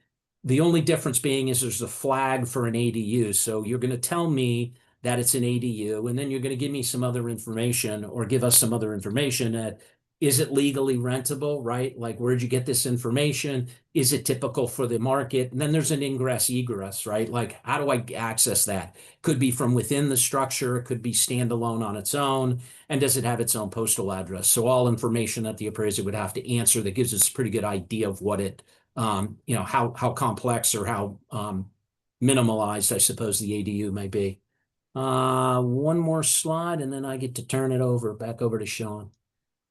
The only difference being is there's a flag for an ADU. So you're going to tell me that it's an ADU, and then you're going to give me some other information, or give us some other information. Is it legally rentable, right? Like, where'd you get this information? Is it typical for the market? And then there's an ingress egress, right? Like, how do I access that? Could be from within the structure. It could be standalone on its own. And does it have its own postal address? So all information that the appraiser would have to answer that gives us a pretty good idea of what it, how complex or how minimalized, I suppose, the ADU may be. One more slide, and then I get to turn it back over to Sean.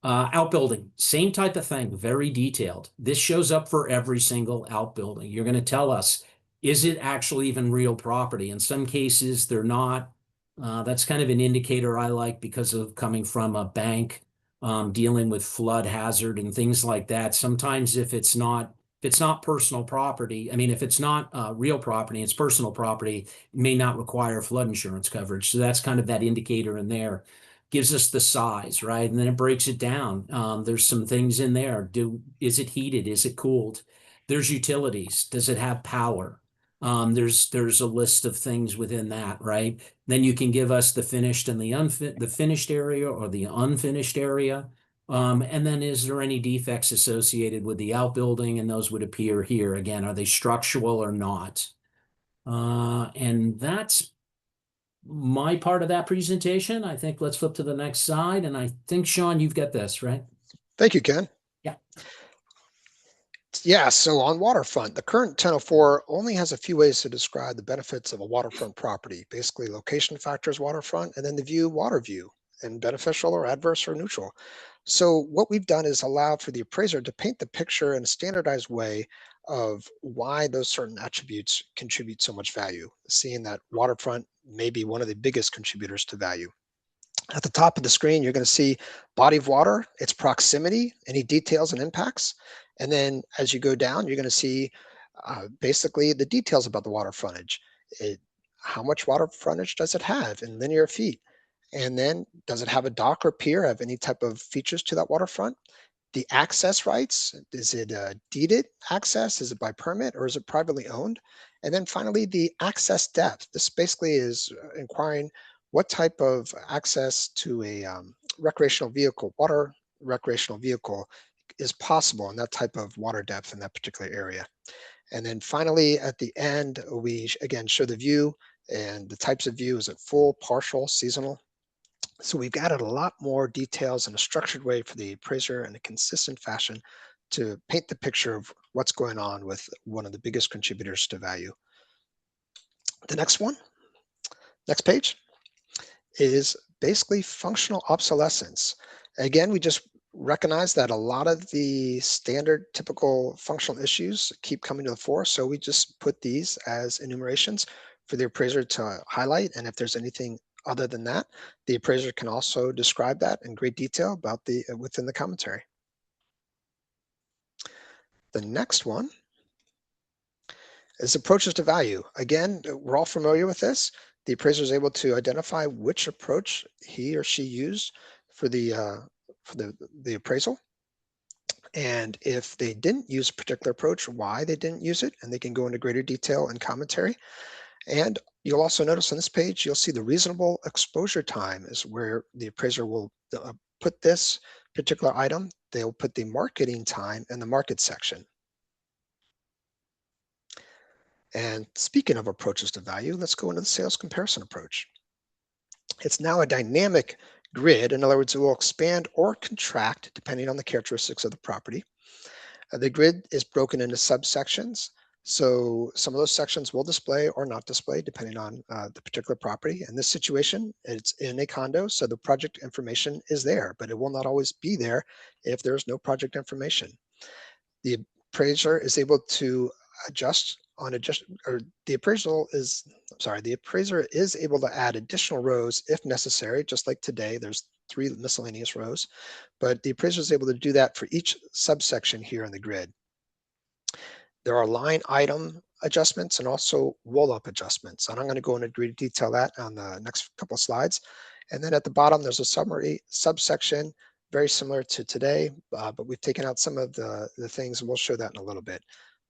Outbuilding, same type of thing, very detailed. This shows up for every single outbuilding. You're going to tell us, is it actually even real property? In some cases, they're not. That's kind of an indicator I like because of coming from a bank dealing with flood hazard and things like that. Sometimes if it's not personal property, I mean, if it's not real property, it's personal property, it may not require flood insurance coverage. So that's kind of that indicator in there. Gives us the size, right? And then it breaks it down. There's some things in there. Is it heated? Is it cooled? There's utilities. Does it have power? There's a list of things within that, right? Then you can give us the finished and the finished area or the unfinished area. And then is there any defects associated with the outbuilding? And those would appear here. Again, are they structural or not? And that's my part of that presentation. I think let's flip to the next slide. And I think, Sean, you've got this, right? Thank you, Ken. Yeah. Yeah, so on waterfront, the current 1004 only has a few ways to describe the benefits of a waterfront property. Basically, location factors waterfront, and then the view, water view, and beneficial or adverse or neutral. So what we've done is allowed for the appraiser to paint the picture in a standardized way of why those certain attributes contribute so much value, seeing that waterfront may be one of the biggest contributors to value. At the top of the screen, you're going to see body of water, its proximity, any details and impacts. And then as you go down, you're going to see basically the details about the water frontage. How much water frontage does it have in linear feet? And then does it have a dock or pier, have any type of features to that waterfront? The access rights, is it deeded access? Is it by permit or is it privately owned? And then finally, the access depth. This basically is inquiring what type of access to a recreational vehicle, water recreational vehicle is possible in that type of water depth in that particular area. And then finally, at the end, we again show the view and the types of view. Is it full, partial, seasonal? So we've added a lot more details in a structured way for the appraiser in a consistent fashion to paint the picture of what's going on with one of the biggest contributors to value. The next page, is basically functional obsolescence. Again, we just recognize that a lot of the standard typical functional issues keep coming to the fore. So we just put these as enumerations for the appraiser to highlight. And if there's anything other than that, the appraiser can also describe that in great detail about within the commentary. The next one is approaches to value. Again, we're all familiar with this. The appraiser is able to identify which approach he or she used for the appraisal. And if they didn't use a particular approach, why they didn't use it, and they can go into greater detail and commentary. And you'll also notice on this page, you'll see the reasonable exposure time is where the appraiser will put this particular item. They'll put the marketing time in the market section. And speaking of approaches to value, let's go into the sales comparison approach. It's now a dynamic grid. In other words, it will expand or contract depending on the characteristics of the property. The grid is broken into subsections. So some of those sections will display or not display depending on the particular property. In this situation, it's in a condo, so the project information is there, but it will not always be there if there's no project information. The appraiser is able to adjust on the appraiser is able to add additional rows if necessary, just like today, there's 3 miscellaneous rows, but the appraiser is able to do that for each subsection here in the grid. There are line item adjustments and also roll-up adjustments. And I'm going to go into greater detail that on the next couple of slides. And then at the bottom, there's a summary subsection, very similar to today, but we've taken out some of the things, and we'll show that in a little bit.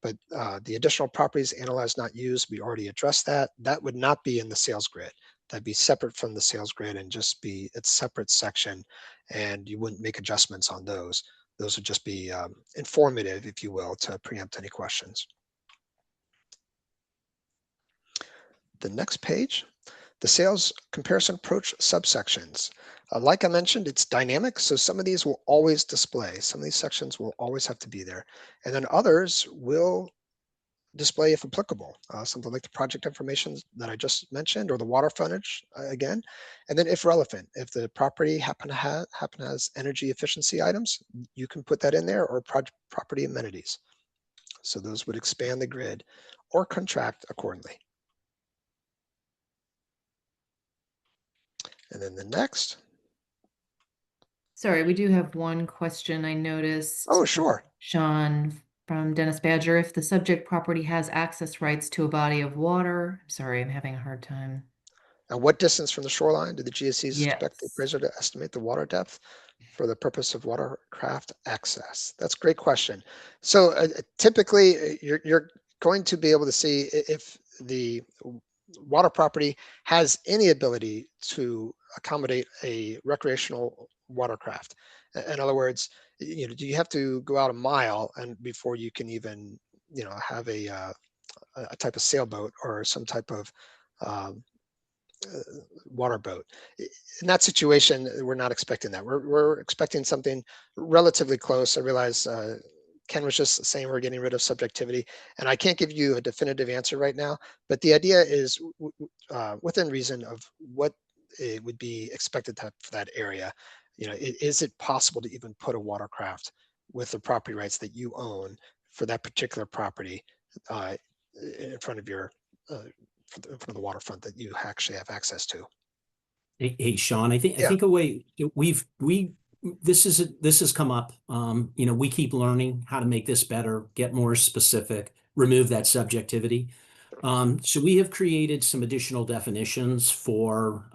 But the additional properties analyzed, not used, we already addressed that. That would not be in the sales grid. That'd be separate from the sales grid and just be its separate section, and you wouldn't make adjustments on those. Those would just be informative, if you will, to preempt any questions. The next page, the sales comparison approach subsections. Like I mentioned, it's dynamic, so some of these will always display. Some of these sections will always have to be there. And then others will display if applicable, something like the project information that I just mentioned, or the water frontage again. And then if relevant, if the property happen has energy efficiency items, you can put that in there, or property amenities. So those would expand the grid or contract accordingly. And then the next. Sorry, we do have one question I noticed. Oh, sure. Sean, from Dennis Badger, if the subject property has access rights to a body of water. Sorry, I'm having a hard time. And what distance from the shoreline do the GSEs expect the Yes. appraiser to estimate the water depth for the purpose of watercraft access? That's a great question. So typically you're going to be able to see if the water property has any ability to accommodate a recreational watercraft. In other words, do you have to go out a mile and before you can even, have a type of sailboat or some type of um, water boat? In that situation, we're not expecting that. We're expecting something relatively close. I realize Ken was just saying we're getting rid of subjectivity, and I can't give you a definitive answer right now, but the idea is within reason of what it would be expected to have for that area. Is it possible to even put a watercraft with the property rights that you own for that particular property in front of your in front of the waterfront that you actually have access to? Hey, Sean, I Yeah. think a way this has come up. We keep learning how to make this better, get more specific, remove that subjectivity. So we have created some additional definitions for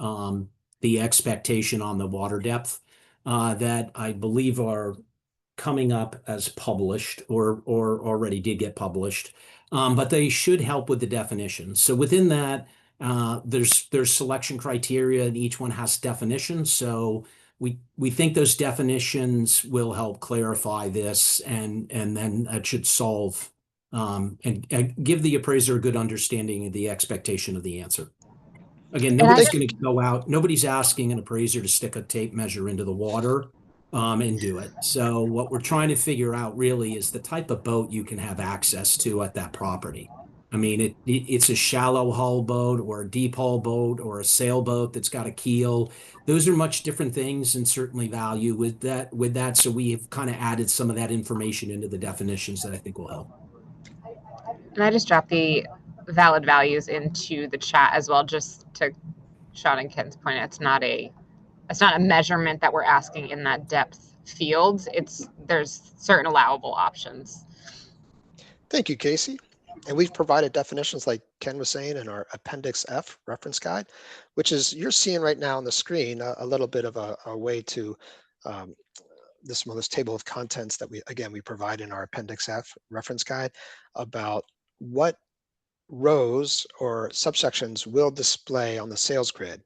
the expectation on the water depth that I believe are coming up as published or already did get published. But they should help with the definitions. So within that, there's selection criteria and each one has definitions. So we think those definitions will help clarify this and then that should solve and give the appraiser a good understanding of the expectation of the answer. Again, nobody's going to go out. Nobody's asking an appraiser to stick a tape measure into the water and do it. So what we're trying to figure out really is the type of boat you can have access to at that property. I mean, it's a shallow hull boat or a deep hull boat or a sailboat that's got a keel. Those are much different things and certainly value with that. So we have kind of added some of that information into the definitions that I think will help. And I just dropped the valid values into the chat as well, just to Sean and Ken's point. It's not a measurement that we're asking in that depth field. There's certain allowable options. Thank you, Casey. And we've provided definitions like Ken was saying in our Appendix F reference guide, which is you're seeing right now on the screen a little bit of a way to this table of contents that we provide in our Appendix F reference guide about what rows or subsections will display on the sales grid.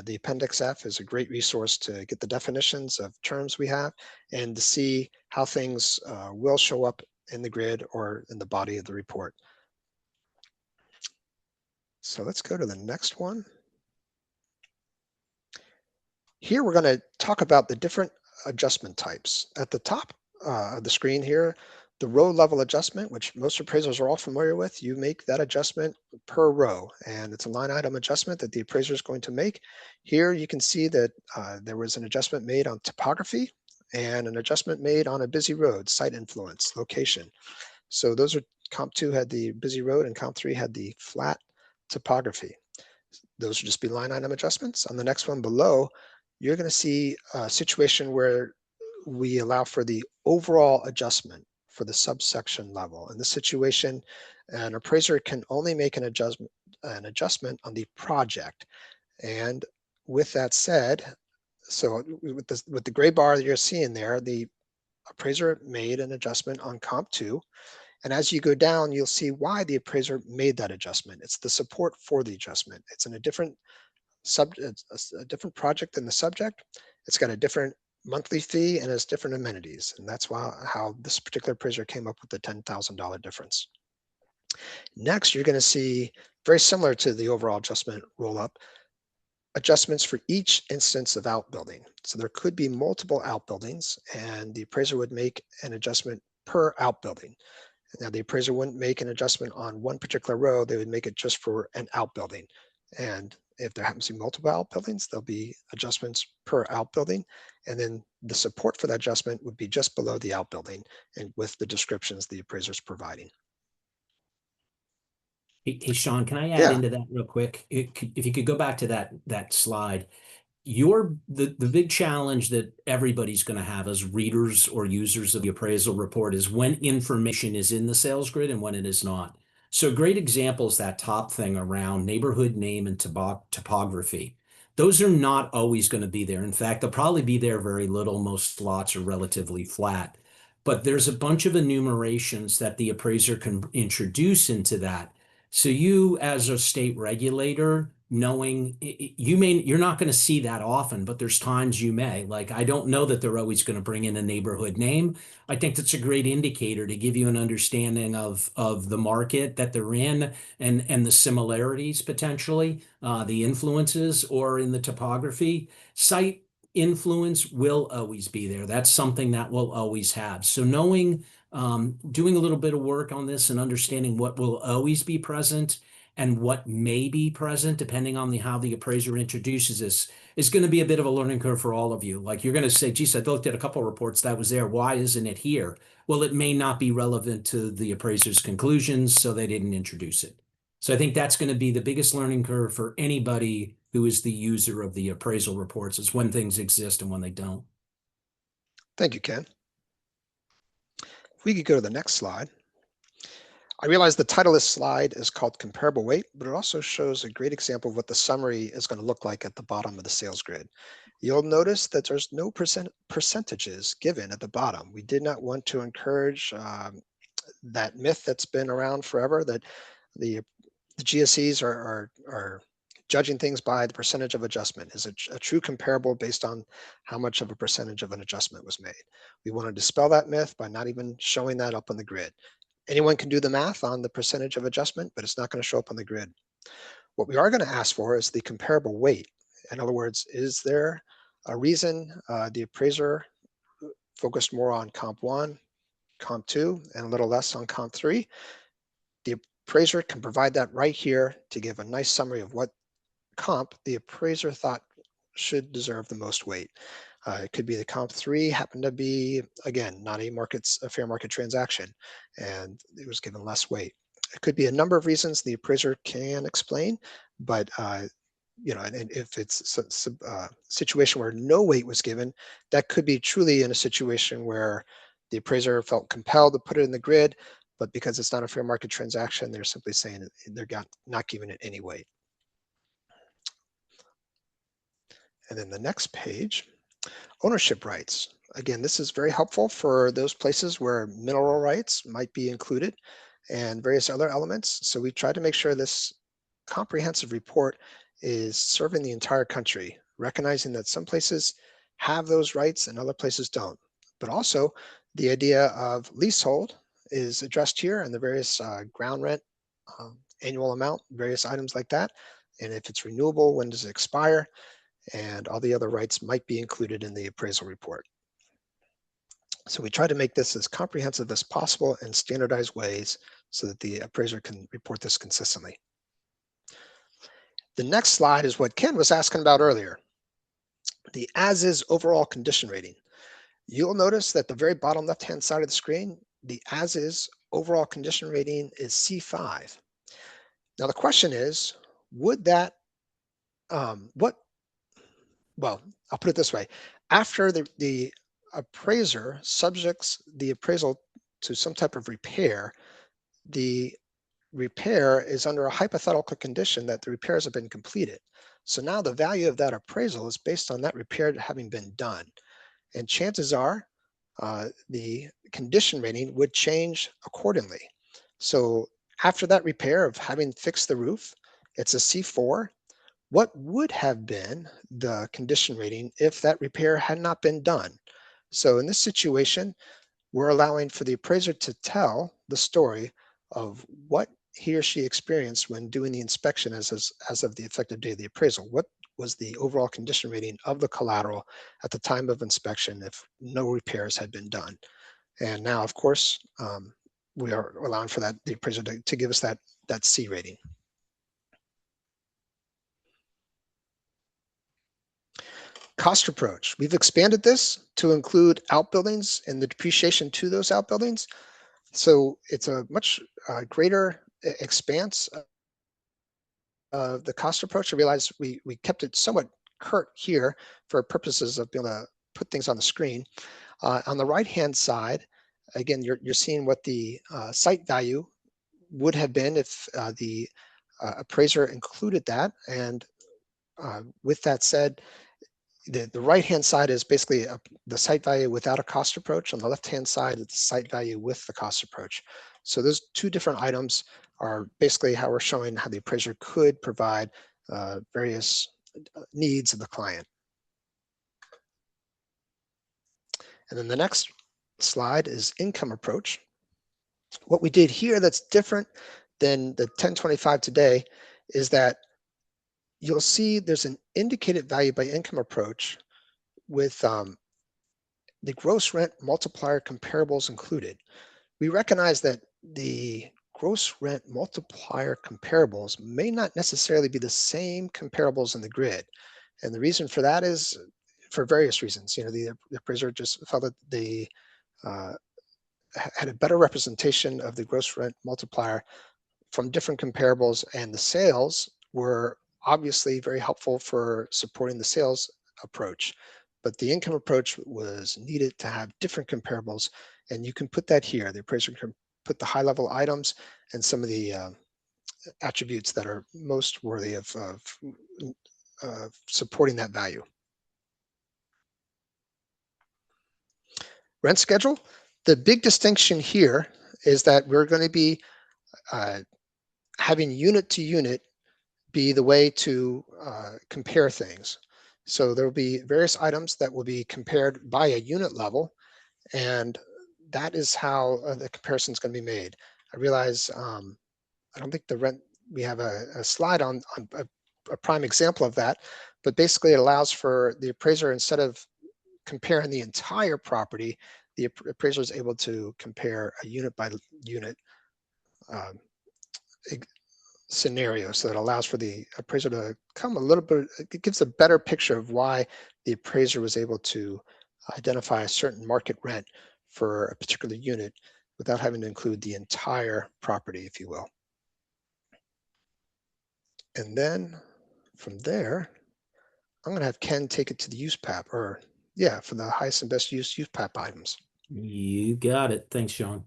The Appendix F is a great resource to get the definitions of terms we have and to see how things will show up in the grid or in the body of the report. So let's go to the next one. Here we're going to talk about the different adjustment types. At the top of the screen here, the row level adjustment, which most appraisers are all familiar with, you make that adjustment per row, and it's a line item adjustment that the appraiser is going to make. Here you can see that there was an adjustment made on topography and an adjustment made on a busy road, site influence, location. So those are comp 2 had the busy road and comp 3 had the flat topography. Those would just be line item adjustments. On the next one below, you're going to see a situation where we allow for the overall adjustment for the subsection level. In this situation, an appraiser can only make an adjustment on the project. And with that said, so with the gray bar that you're seeing there, the appraiser made an adjustment on comp 2. And as you go down, you'll see why the appraiser made that adjustment. It's the support for the adjustment. It's in a different a different project than the subject. It's got a different monthly fee and has different amenities. And that's how this particular appraiser came up with the $10,000 difference. Next, you're going to see, very similar to the overall adjustment roll up, adjustments for each instance of outbuilding. So there could be multiple outbuildings and the appraiser would make an adjustment per outbuilding. Now the appraiser wouldn't make an adjustment on one particular row, they would make it just for an outbuilding. And if there happens to be multiple outbuildings, there'll be adjustments per outbuilding. And then the support for that adjustment would be just below the outbuilding and with the descriptions the appraiser is providing. Hey, Sean, can I add into that real quick? If you could go back to that slide. the big challenge that everybody's going to have as readers or users of the appraisal report is when information is in the sales grid and when it is not. So a great example is that top thing around neighborhood name and topography. Those are not always going to be there. In fact, they'll probably be there very little. Most lots are relatively flat. But there's a bunch of enumerations that the appraiser can introduce into that. So you, as a state regulator, knowing you're not going to see that often, but there's times you may. Like, I don't know that they're always going to bring in a neighborhood name. I think that's a great indicator to give you an understanding of the market that they're in and the similarities potentially, the influences, or in the topography. Site influence will always be there. That's something that we'll always have. So knowing, doing a little bit of work on this and understanding what will always be present and what may be present, depending on how the appraiser introduces this, is going to be a bit of a learning curve for all of you. Like, you're going to say, geez, I looked at a couple of reports that was there. Why isn't it here? Well, it may not be relevant to the appraiser's conclusions, so they didn't introduce it. So I think that's going to be the biggest learning curve for anybody who is the user of the appraisal reports, is when things exist and when they don't. Thank you, Ken. If we could go to the next slide. I realize the title of this slide is called Comparable Weight, but it also shows a great example of what the summary is going to look like at the bottom of the sales grid. You'll notice that there's no percentages given at the bottom. We did not want to encourage that myth that's been around forever, that the GSEs are judging things by the percentage of adjustment. Is it a true comparable based on how much of a percentage of an adjustment was made? We want to dispel that myth by not even showing that up on the grid. Anyone can do the math on the percentage of adjustment, but it's not going to show up on the grid. What we are going to ask for is the comparable weight. In other words, is there a reason the appraiser focused more on comp 1, comp 2, and a little less on comp 3? The appraiser can provide that right here to give a nice summary of what comp the appraiser thought should deserve the most weight. It could be the comp 3 happened to be, again, not a fair market transaction, and it was given less weight. It could be a number of reasons the appraiser can explain, but and if it's a situation where no weight was given, that could be truly in a situation where the appraiser felt compelled to put it in the grid, but because it's not a fair market transaction, they're simply saying they're not giving it any weight. And then the next page, ownership rights. Again, this is very helpful for those places where mineral rights might be included and various other elements. So we try to make sure this comprehensive report is serving the entire country, recognizing that some places have those rights and other places don't. But also the idea of leasehold is addressed here, and the various ground rent, annual amount, various items like that. And if it's renewable, when does it expire? And all the other rights might be included in the appraisal report. So we try to make this as comprehensive as possible in standardized ways so that the appraiser can report this consistently. The next slide is what Ken was asking about earlier, the as-is overall condition rating. You'll notice that the very bottom left-hand side of the screen, the as-is overall condition rating is C5. Now the question is, would that, well, I'll put it this way. After the appraiser subjects the appraisal to some type of repair, the repair is under a hypothetical condition that the repairs have been completed. So now the value of that appraisal is based on that repair having been done. And chances are the condition rating would change accordingly. So after that repair of having fixed the roof, it's a C4. What would have been the condition rating if that repair had not been done? So in this situation, we're allowing for the appraiser to tell the story of what he or she experienced when doing the inspection as of the effective date of the appraisal. What was the overall condition rating of the collateral at the time of inspection if no repairs had been done? And now, of course, we are allowing for the appraiser to give us that C rating. Cost approach. We've expanded this to include outbuildings and the depreciation to those outbuildings. So it's a much greater expanse of the cost approach. I realize we kept it somewhat Kurt here for purposes of being able to put things on the screen. On the right-hand side, again, you're seeing what the site value would have been if the appraiser included that. And with that said, the right-hand side is basically the site value without a cost approach. On the left-hand side, it's the site value with the cost approach. So those two different items are basically how we're showing how the appraiser could provide various needs of the client. And then the next slide is income approach. What we did here that's different than the 1025 today is that you'll see there's an indicated value by income approach with the gross rent multiplier comparables included. We recognize that the gross rent multiplier comparables may not necessarily be the same comparables in the grid. And the reason for that is for various reasons. You know, the appraiser just felt that they had a better representation of the gross rent multiplier from different comparables, and the sales were obviously very helpful for supporting the sales approach. But the income approach was needed to have different comparables, and you can put that here. The appraiser can put the high-level items and some of the attributes that are most worthy of supporting that value. Rent schedule. The big distinction here is that we're going to be having unit to unit be the way to compare things. So there will be various items that will be compared by a unit level, and that is how the comparison is going to be made. I realize I don't think the rent, we have a slide on a prime example of that, but basically it allows for the appraiser, instead of comparing the entire property, the appraiser is able to compare a unit by unit scenario. So it allows for the appraiser to come a little bit, it gives a better picture of why the appraiser was able to identify a certain market rent for a particular unit without having to include the entire property, if you will. And then from there, I'm going to have Ken take it to the use PAP, or yeah, for the highest and best use PAP items. You got it. Thanks, Sean.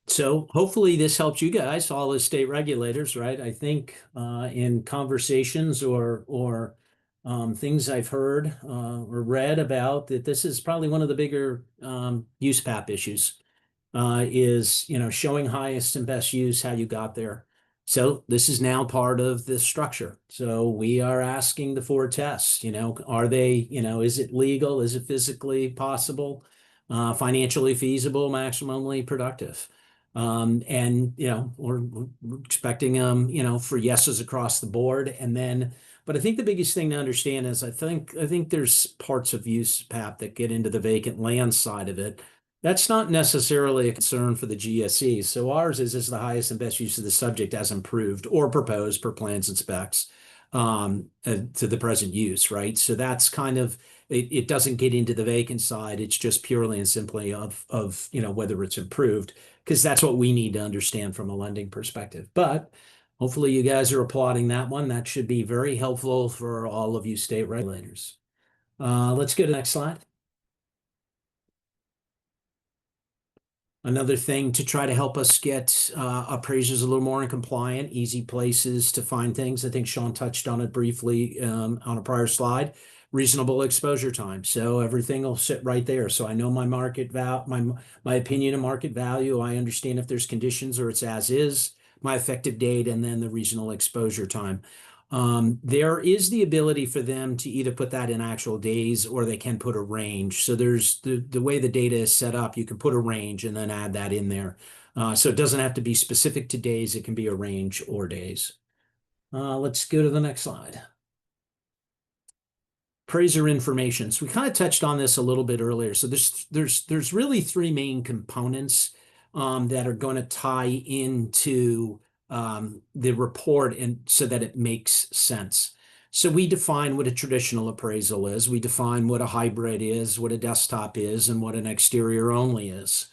So hopefully this helps you guys, all the state regulators, right? I think in conversations or things I've heard or read about, that this is probably one of the bigger use PAP issues, is, you know, showing highest and best use, how you got there. So this is now part of the structure. So we are asking the 4 tests, you know, are they, you know, is it legal? Is it physically possible? Financially feasible, maximally productive. And, you know, we're expecting, you know, for yeses across the board. And then, but I think the biggest thing to understand is I think there's parts of use PAP that get into the vacant land side of it. That's not necessarily a concern for the GSE. So ours is the highest and best use of the subject as improved or proposed per plans and specs to the present use, right? So that's kind of, it doesn't get into the vacant side. It's just purely and simply of you know, whether it's improved, because that's what we need to understand from a lending perspective. But hopefully you guys are applauding that one. That should be very helpful for all of you state regulators. Let's go to the next slide. Another thing to try to help us get appraisers a little more in compliant, easy places to find things. I think Sean touched on it briefly on a prior slide. Reasonable exposure time. So everything will sit right there. So I know my market value, my opinion of market value. I understand if there's conditions or it's as is, my effective date, and then the reasonable exposure time. There is the ability for them to either put that in actual days or they can put a range. So there's the way the data is set up, you can put a range and then add that in there. So it doesn't have to be specific to days. It can be a range or days. Let's go to the next slide. Appraiser information. So we kind of touched on this a little bit earlier. So there's really 3 main components that are going to tie into the report, and so that it makes sense. So we define what a traditional appraisal is. We define what a hybrid is, what a desktop is, and what an exterior only is.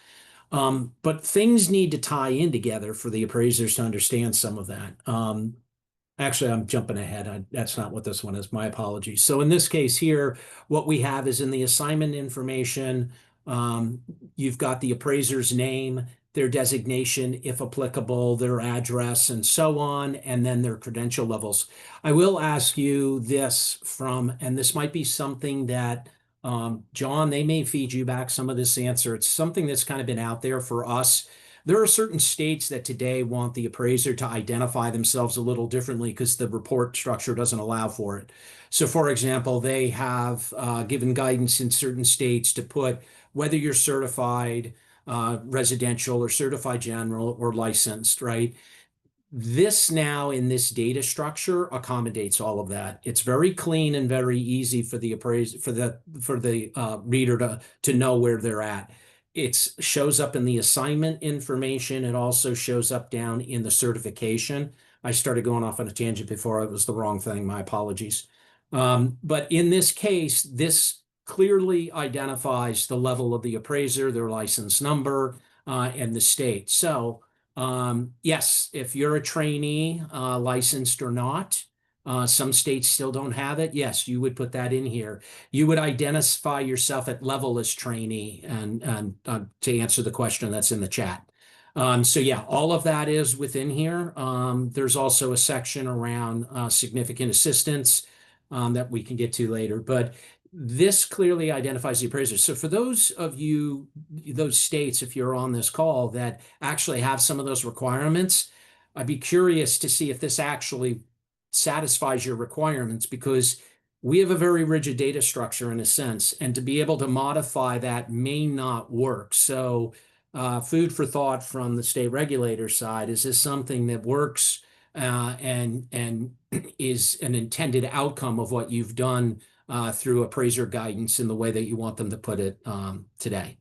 But things need to tie in together for the appraisers to understand some of that. Actually, I'm jumping ahead. That's not what this one is. My apologies. So in this case here, what we have is in the assignment information, you've got the appraiser's name, their designation, if applicable, their address, and so on, and then their credential levels. I will ask you this and this might be something that, John, they may feed you back some of this answer. It's something that's kind of been out there for us. There are certain states that today want the appraiser to identify themselves a little differently because the report structure doesn't allow for it. So, for example, they have given guidance in certain states to put whether you're certified residential or certified general or licensed, right? This now in this data structure accommodates all of that. It's very clean and very easy for the appraiser for the reader to know where they're at. It shows up in the assignment information. It also shows up down in the certification. I started going off on a tangent before. It was the wrong thing. My apologies. But in this case, this clearly identifies the level of the appraiser, their license number, and the state. So yes, if you're a trainee, licensed or not, some states still don't have it. Yes, you would put that in here. You would identify yourself at level as trainee and to answer the question that's in the chat. So yeah, all of that is within here. There's also a section around significant assistance that we can get to later, but this clearly identifies the appraiser. So for those of you, those states, if you're on this call that actually have some of those requirements, I'd be curious to see if this actually satisfies your requirements, because we have a very rigid data structure in a sense, and to be able to modify that may not work. So food for thought from the state regulator side, is this something that works and is an intended outcome of what you've done through appraiser guidance in the way that you want them to put it today?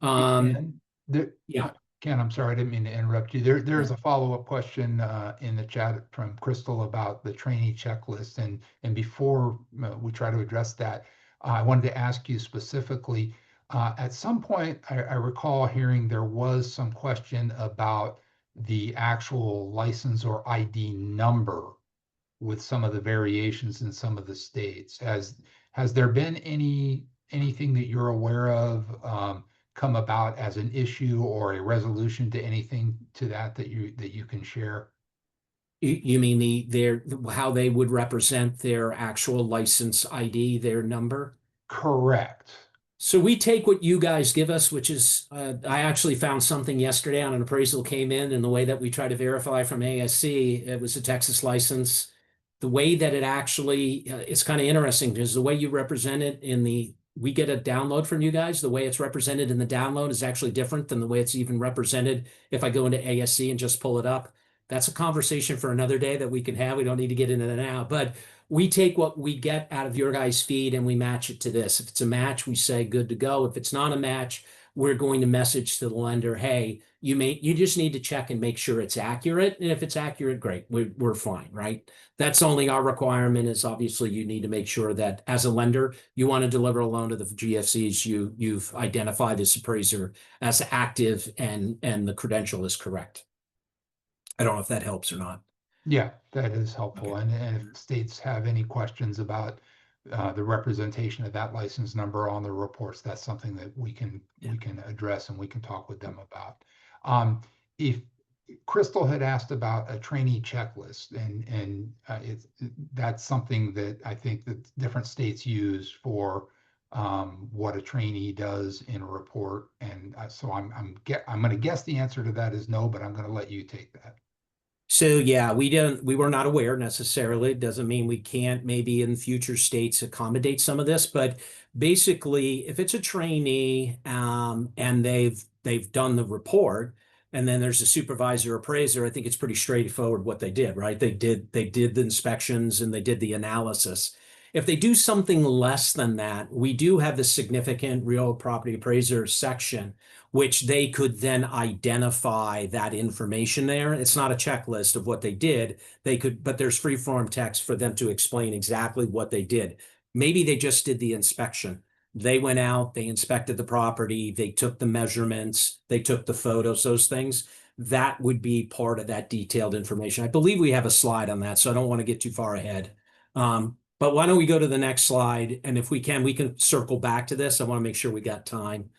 Yeah. Ken, I'm sorry, I didn't mean to interrupt you. There's a follow-up question in the chat from Crystal about the trainee checklist. And before we try to address that, I wanted to ask you specifically, at some point, I recall hearing there was some question about the actual license or ID number with some of the variations in some of the states. Has there been anything that you're aware of come about as an issue or a resolution to anything to that you can share? You mean how they would represent their actual license ID, their number? Correct. So we take what you guys give us, which is, I actually found something yesterday on an appraisal came in, and the way that we try to verify from ASC, it was a Texas license. The way that it actually, it's kind of interesting because the way you represent it we get a download from you guys. The way it's represented in the download is actually different than the way it's even represented if I go into ASC and just pull it up. That's a conversation for another day that we can have. We don't need to get into that now, but we take what we get out of your guys' feed and we match it to this. If it's a match, we say good to go. If it's not a match, we're going to message to the lender, hey, you just need to check and make sure it's accurate. And if it's accurate, great, we're fine, right? That's only our requirement. Is obviously you need to make sure that as a lender, you want to deliver a loan to the GSEs, you've identified this appraiser as active and the credential is correct. I don't know if that helps or not. Yeah, that is helpful. Okay. And if states have any questions about the representation of that license number on the reports, that's something that we can address and we can talk with them about. If Crystal had asked about a trainee checklist, and that's something that I think that different states use for what a trainee does in a report. And so I'm going to guess the answer to that is no, but I'm going to let you take that. So yeah, we were not aware necessarily. It doesn't mean we can't maybe in future states accommodate some of this, but basically if it's a trainee and they've done the report and then there's a supervisor appraiser, I think it's pretty straightforward what they did, right? They did the inspections and they did the analysis. If they do something less than that, we do have the significant real property appraiser section, which they could then identify that information there. It's not a checklist of what they did. But there's free form text for them to explain exactly what they did. Maybe they just did the inspection. They went out, they inspected the property, they took the measurements, they took the photos, those things. that would be part of that detailed information. I believe we have a slide on that, so I don't want to get too far ahead. But why don't we go to the next slide? And if we can circle back to this. I want to make sure we got time.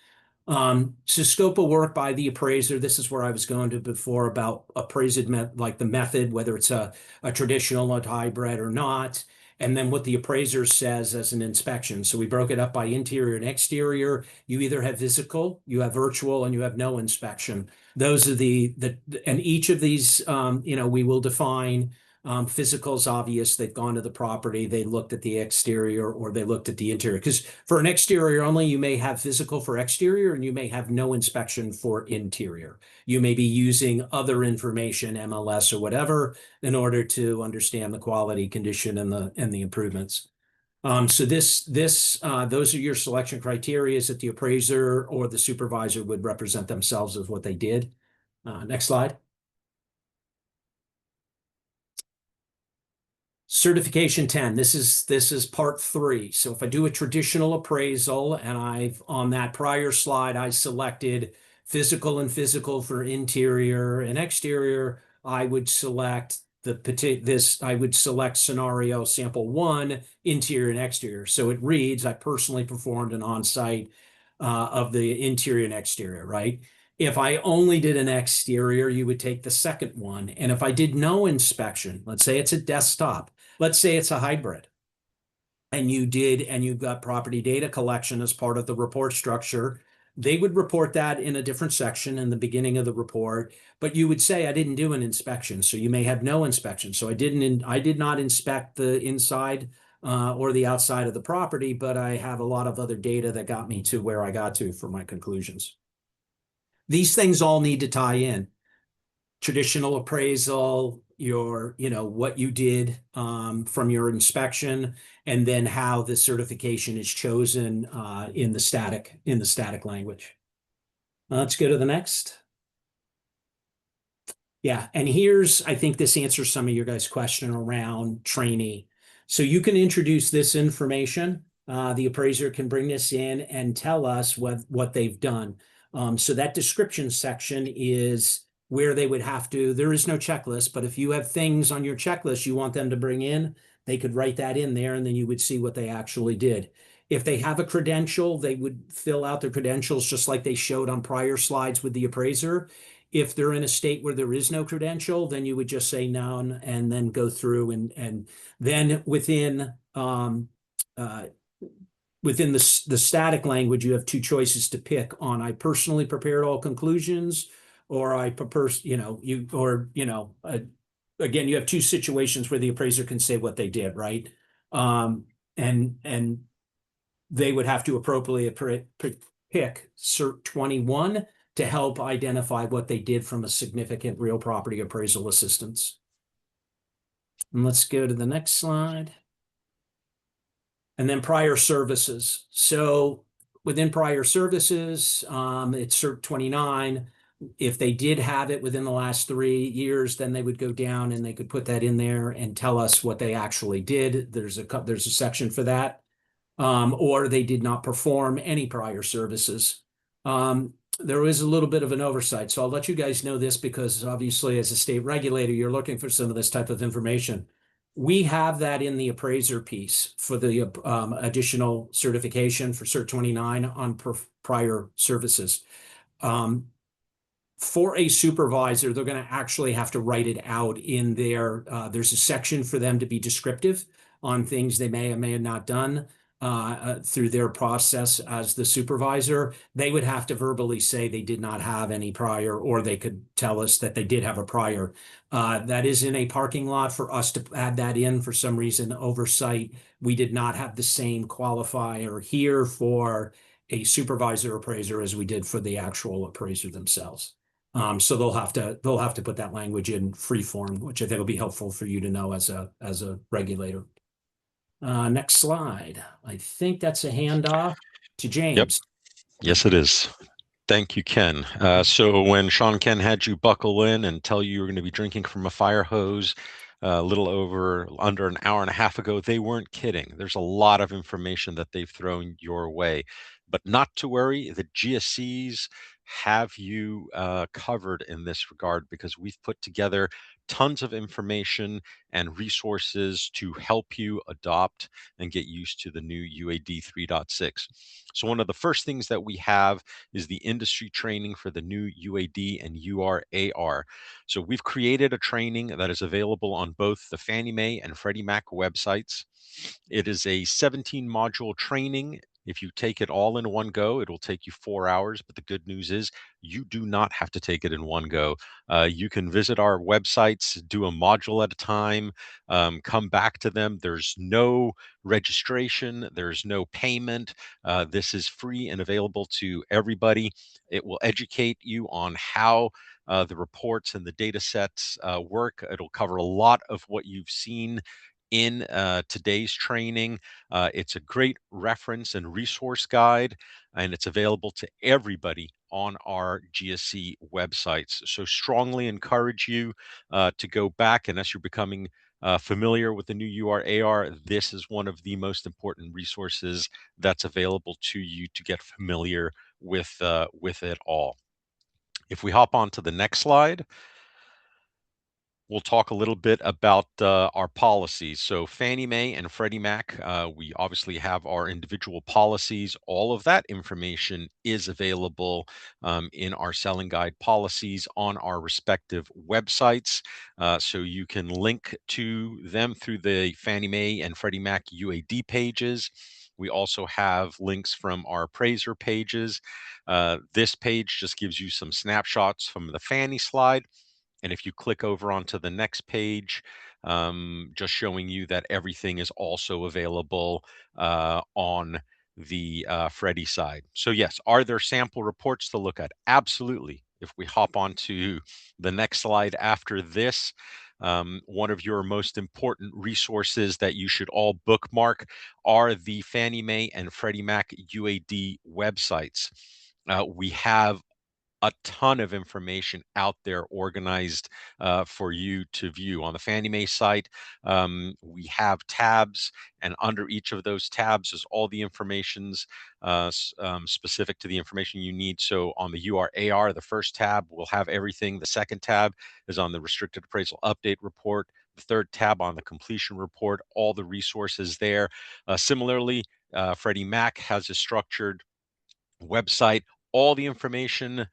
So scope of work by the appraiser. This is where I was going to before about appraised, like the method, whether it's a traditional, a hybrid or not. And then what the appraiser says as an inspection. So we broke it up by interior and exterior. You either have physical, you have virtual, and you have no inspection. Those are and each of these, we will define. Physical is obvious. They've gone to the property, they looked at the exterior, or they looked at the interior. Because for an exterior only, you may have physical for exterior, and you may have no inspection for interior. You may be using other information, MLS or whatever, in order to understand the quality, condition, and the improvements. So those are your selection criteria that the appraiser or the supervisor would represent themselves as what they did. Next slide. Certification 10, this is part 3. So if I do a traditional appraisal, and on that prior slide, I selected physical and physical for interior and exterior, I would select scenario sample 1, interior and exterior. So it reads, I personally performed an on-site of the interior and exterior, right? If I only did an exterior, you would take the second one. And if I did no inspection, let's say it's a desktop, let's say it's a hybrid, and you've got property data collection as part of the report structure, they would report that in a different section in the beginning of the report, but you would say, I didn't do an inspection. So you may have no inspection. So I did not inspect the inside or the outside of the property, but I have a lot of other data that got me to where I got to for my conclusions. These things all need to tie in. Traditional appraisal, what you did from your inspection, and then how the certification is chosen in the static language. Let's go to the next. Yeah, and I think this answers some of your guys' question around trainee. So you can introduce this information. The appraiser can bring this in and tell us what they've done. So that description section is where they would have to, there is no checklist, but if you have things on your checklist you want them to bring in, they could write that in there, and then you would see what they actually did. If they have a credential, they would fill out their credentials just like they showed on prior slides with the appraiser. If they're in a state where there is no credential, then you would just say none, and then go through and then within the static language, you have two choices to pick on. I personally prepared all conclusions, or I prefer, again, you have two situations where the appraiser can say what they did, right? And they would have to appropriately pick CERT 21 to help identify what they did from a significant real property appraisal assistance. And let's go to the next slide. And then prior services. So within prior services, it's CERT 29. If they did have it within the last 3 years, then they would go down and they could put that in there and tell us what they actually did. There's a section for that. Or they did not perform any prior services. There is a little bit of an oversight. So I'll let you guys know this, because obviously as a state regulator, you're looking for some of this type of information. We have that in the appraiser piece for the additional certification for CERT 29 on prior services. For a supervisor, they're going to actually have to write it out in their, there's a section for them to be descriptive on things they may or may have not done through their process as the supervisor. They would have to verbally say they did not have any prior, or they could tell us that they did have a prior. That is in a parking lot. For us to add that in, for some reason, oversight, we did not have the same qualifier here for a supervisor appraiser as we did for the actual appraiser themselves. So they'll have to put that language in free form, which I think will be helpful for you to know as a regulator. Next slide. I think that's a handoff to James. Yep. Yes, it is. Thank you, Ken. So when Sean Ken had you buckle in and tell you were going to be drinking from a fire hose, a little under an hour and a half ago, they weren't kidding. There's a lot of information that they've thrown your way, but not to worry. The GSEs have you covered in this regard because we've put together tons of information and resources to help you adopt and get used to the new UAD 3.6. So one of the first things that we have is the industry training for the new UAD and URAR. So we've created a training that is available on both the Fannie Mae and Freddie Mac websites. It is a 17 module training. If you take it all in one go, it will take you 4 hours. But the good news is you do not have to take it in one go. You can visit our websites, do a module at a time, come back to them. There's no registration, there's no payment. This is free and available to everybody. It will educate you on how the reports and the data sets work. It'll cover a lot of what you've seen in today's training. It's a great reference and resource guide, and it's available to everybody on our GSC websites. So strongly encourage you to go back, and as you're becoming familiar with the new URAR, this is one of the most important resources that's available to you to get familiar with it all. If we hop on to the next slide, we'll talk a little bit about our policies. So Fannie Mae and Freddie Mac, we obviously have our individual policies. All of that information is available in our selling guide policies on our respective websites. So you can link to them through the Fannie Mae and Freddie Mac UAD pages. We also have links from our appraiser pages. This page just gives you some snapshots from the Fannie slide. And if you click over onto the next page, just showing you that everything is also available on the Freddie side. So yes, are there sample reports to look at? Absolutely. If we hop onto the next slide after this, one of your most important resources that you should all bookmark are the Fannie Mae and Freddie Mac UAD websites. We have a ton of information out there organized for you to view. On the Fannie Mae site, we have tabs, and under each of those tabs is all the informations specific to the information you need. So on the URAR, the first tab will have everything. The second tab is on the Restricted Appraisal Update Report. The third tab on the Completion Report, all the resources there. Similarly, Freddie Mac has a structured website. All the information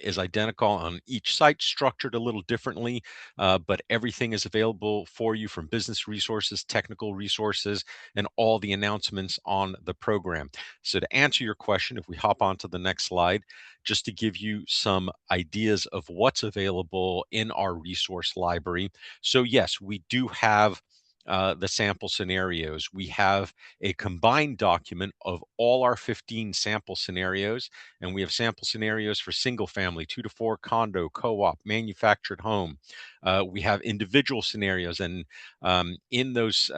is identical on each site, structured a little differently, but everything is available for you from business resources, technical resources, and all the announcements on the program. So to answer your question, if we hop on to the next slide, just to give you some ideas of what's available in our resource library. So yes, we do have the sample scenarios. We have a combined document of all our 15 sample scenarios, and we have sample scenarios for single family, 2 to 4 condo, co-op, manufactured home. We have individual scenarios, and in those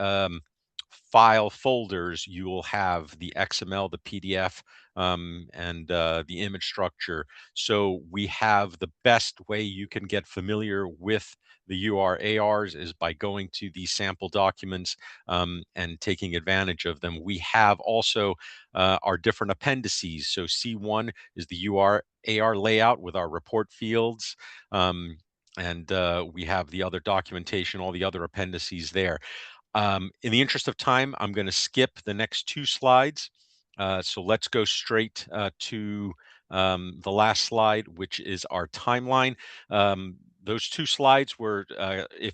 file folders, you will have the XML, the PDF, and the image structure. So we have the best way you can get familiar with the URARs is by going to these sample documents and taking advantage of them. We have also our different appendices. So C1 is the URAR layout with our report fields. And we have the other documentation, all the other appendices there. In the interest of time, I'm going to skip the next two slides. So let's go straight to the last slide, which is our timeline. Those two slides were, if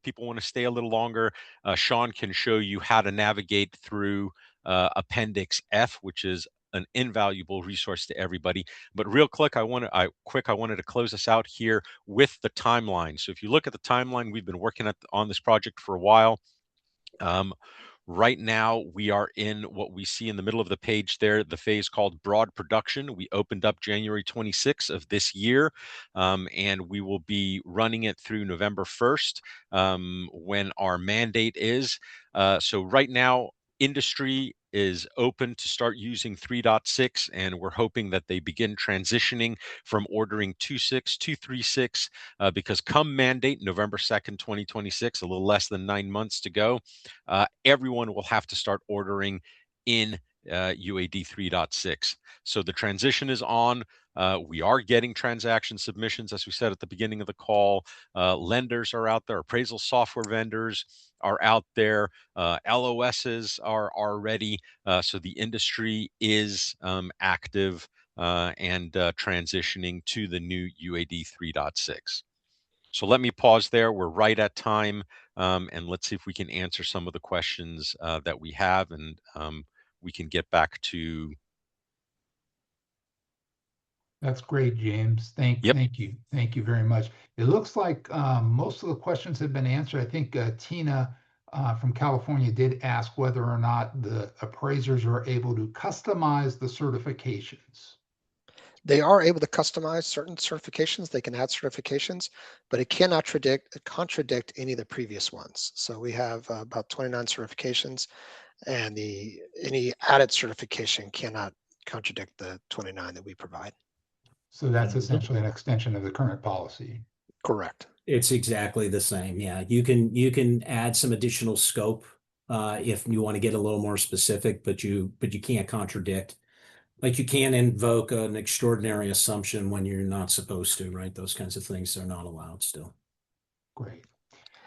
people want to stay a little longer, Sean can show you how to navigate through Appendix F, which is an invaluable resource to everybody. But real quick, I wanted to close us out here with the timeline. So if you look at the timeline, we've been working on this project for a while. Right now, we are in what we see in the middle of the page there, the phase called broad production. We opened up January 26th of this year, and we will be running it through November 1st when our mandate is. So right now, industry is open to start using 3.6, and we're hoping that they begin transitioning from ordering 2.6 to 3.6 because come mandate November 2nd, 2026, a little less than 9 months to go, everyone will have to start ordering in UAD 3.6. So the transition is on. We are getting transaction submissions, as we said at the beginning of the call. Lenders are out there. Appraisal software vendors are out there. LOSs are ready. So the industry is active and transitioning to the new UAD 3.6. So let me pause there. We're right at time. And let's see if we can answer some of the questions that we have, and we can get back to. That's great, James. Thank you. Thank you very much. It looks like most of the questions have been answered. I think Tina from California did ask whether or not the appraisers are able to customize the certifications. They are able to customize certain certifications. They can add certifications, but it cannot contradict any of the previous ones. So we have about 29 certifications, and any added certification cannot contradict the 29 that we provide. So that's essentially an extension of the current policy. Correct. It's exactly the same. Yeah, you can add some additional scope if you want to get a little more specific, but you can't contradict. Like you can't invoke an extraordinary assumption when you're not supposed to, right? Those kinds of things are not allowed still. Great.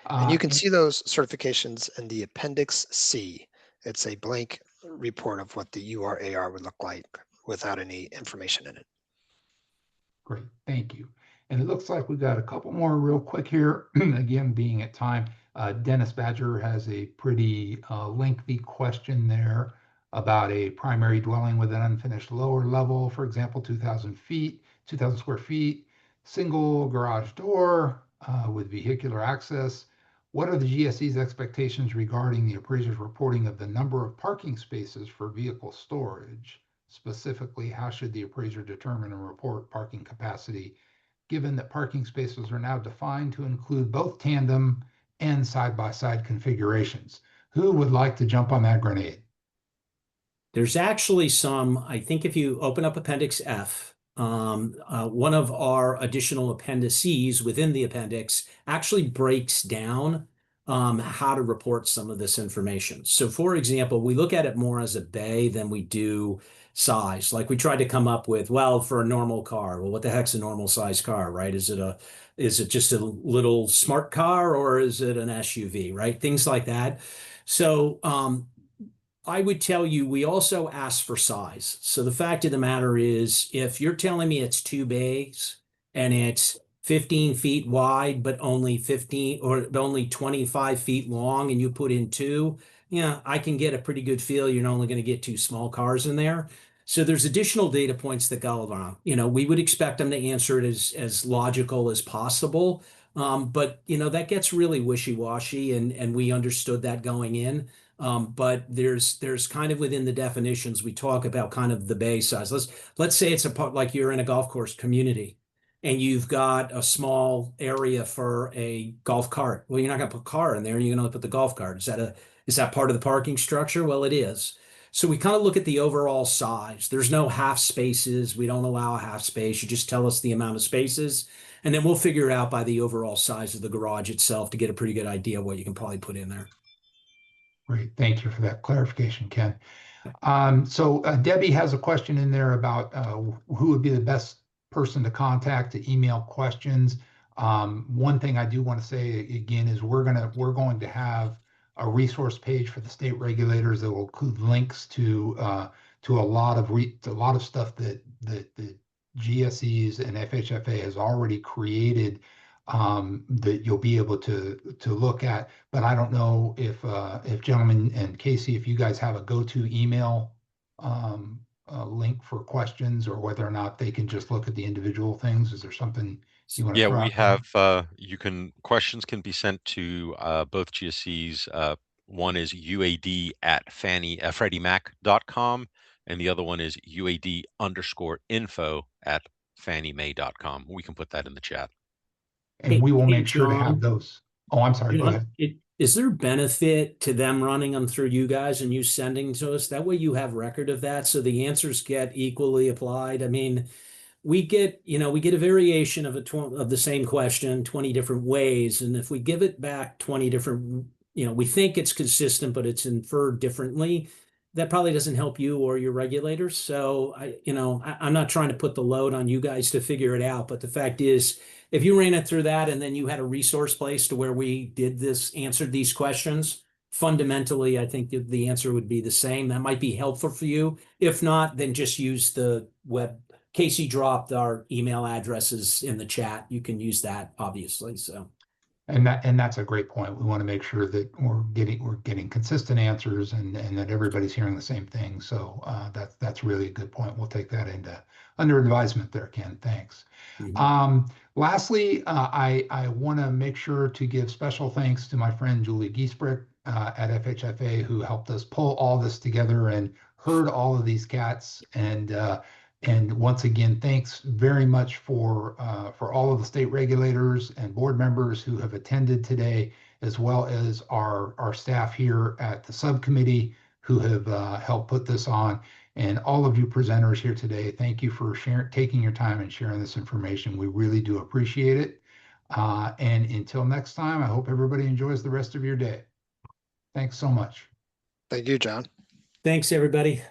And you can see those certifications in the Appendix C. It's a blank report of what the URAR would look like without any information in it. Great, thank you. And it looks like we've got a couple more real quick here. Again, being at time, Dennis Badger has a pretty lengthy question there about a primary dwelling with an unfinished lower level, for example, 2,000 square feet, single garage door with vehicular access. What are the GSE's expectations regarding the appraiser's reporting of the number of parking spaces for vehicle storage? Specifically, how should the appraiser determine and report parking capacity, given that parking spaces are now defined to include both tandem and side-by-side configurations? Who would like to jump on that grenade? There's actually some, I think if you open up Appendix F, one of our additional appendices within the appendix actually breaks down how to report some of this information. So for example, we look at it more as a bay than we do size. Like we tried to come up with, well, for a normal car, well, what the heck's a normal size car, right? Is it just a little smart car, or is it an SUV, right? Things like that. So I would tell you, we also ask for size. So the fact of the matter is, if you're telling me it's 2 bays and it's 15 feet wide, but only 25 feet long, and you put in 2, yeah, I can get a pretty good feel you're only going to get 2 small cars in there. So there's additional data points that go around. We would expect them to answer it as logical as possible. But that gets really wishy-washy, and we understood that going in. But there's kind of within the definitions, we talk about kind of the bay size. Let's say it's a part like you're in a golf course community and you've got a small area for a golf cart. Well, you're not going to put a car in there. You're going to put the golf cart. Is that part of the parking structure? Well, it is. So we kind of look at the overall size. There's no half spaces. We don't allow a half space. You just tell us the amount of spaces, and then we'll figure it out by the overall size of the garage itself to get a pretty good idea of what you can probably put in there. Great, thank you for that clarification, Ken. So Debbie has a question in there about who would be the best person to contact to email questions. One thing I do want to say again is we're going to have a resource page for the state regulators that will include links to a lot of stuff that the GSEs and FHFA has already created that you'll be able to look at. But I don't know if gentlemen and Casey, if you guys have a go-to email link for questions, or whether or not they can just look at the individual things. Is there something you want to throw We out have questions can be sent to both GSEs. One is UAD at FreddieMac.com, and the other one is UAD_info at FannieMae.com. We can put that in the chat. And we will make sure to John, have those. Oh, I'm sorry. Go ahead. is there benefit to them running them through you guys and you sending to us? That way you have record of that, so the answers get equally applied. I mean, we get a variation of of the same question 20 different ways, and if we give it back 20 different, we think it's consistent, but it's inferred differently, that probably doesn't help you or your regulators. So I'm not trying to put the load on you guys to figure it out, but the fact is, if you ran it through that and then you had a resource place to where we answered these questions, fundamentally, I think the answer would be the same. That might be helpful for you. If not, then just use the web. Casey dropped our email addresses in the chat. You can use that, obviously. So, and that's a great point. We want to make sure that we're getting consistent answers and that everybody's hearing the same thing. So that's really a good point. We'll take that into under advisement there, Ken. Thanks. Lastly, I want to make sure to give special thanks to my friend Julie Giesbrick at FHFA, who helped us pull all this together and heard all of these cats. And once again, thanks very much for all of the state regulators and board members who have attended today, as well as our staff here at the subcommittee who have helped put this on. And all of you presenters here today, thank you for taking your time and sharing this information. We really do appreciate it. And until next time, I hope everybody enjoys the rest of your day. Thanks so much. Thank you, John. Thanks, everybody.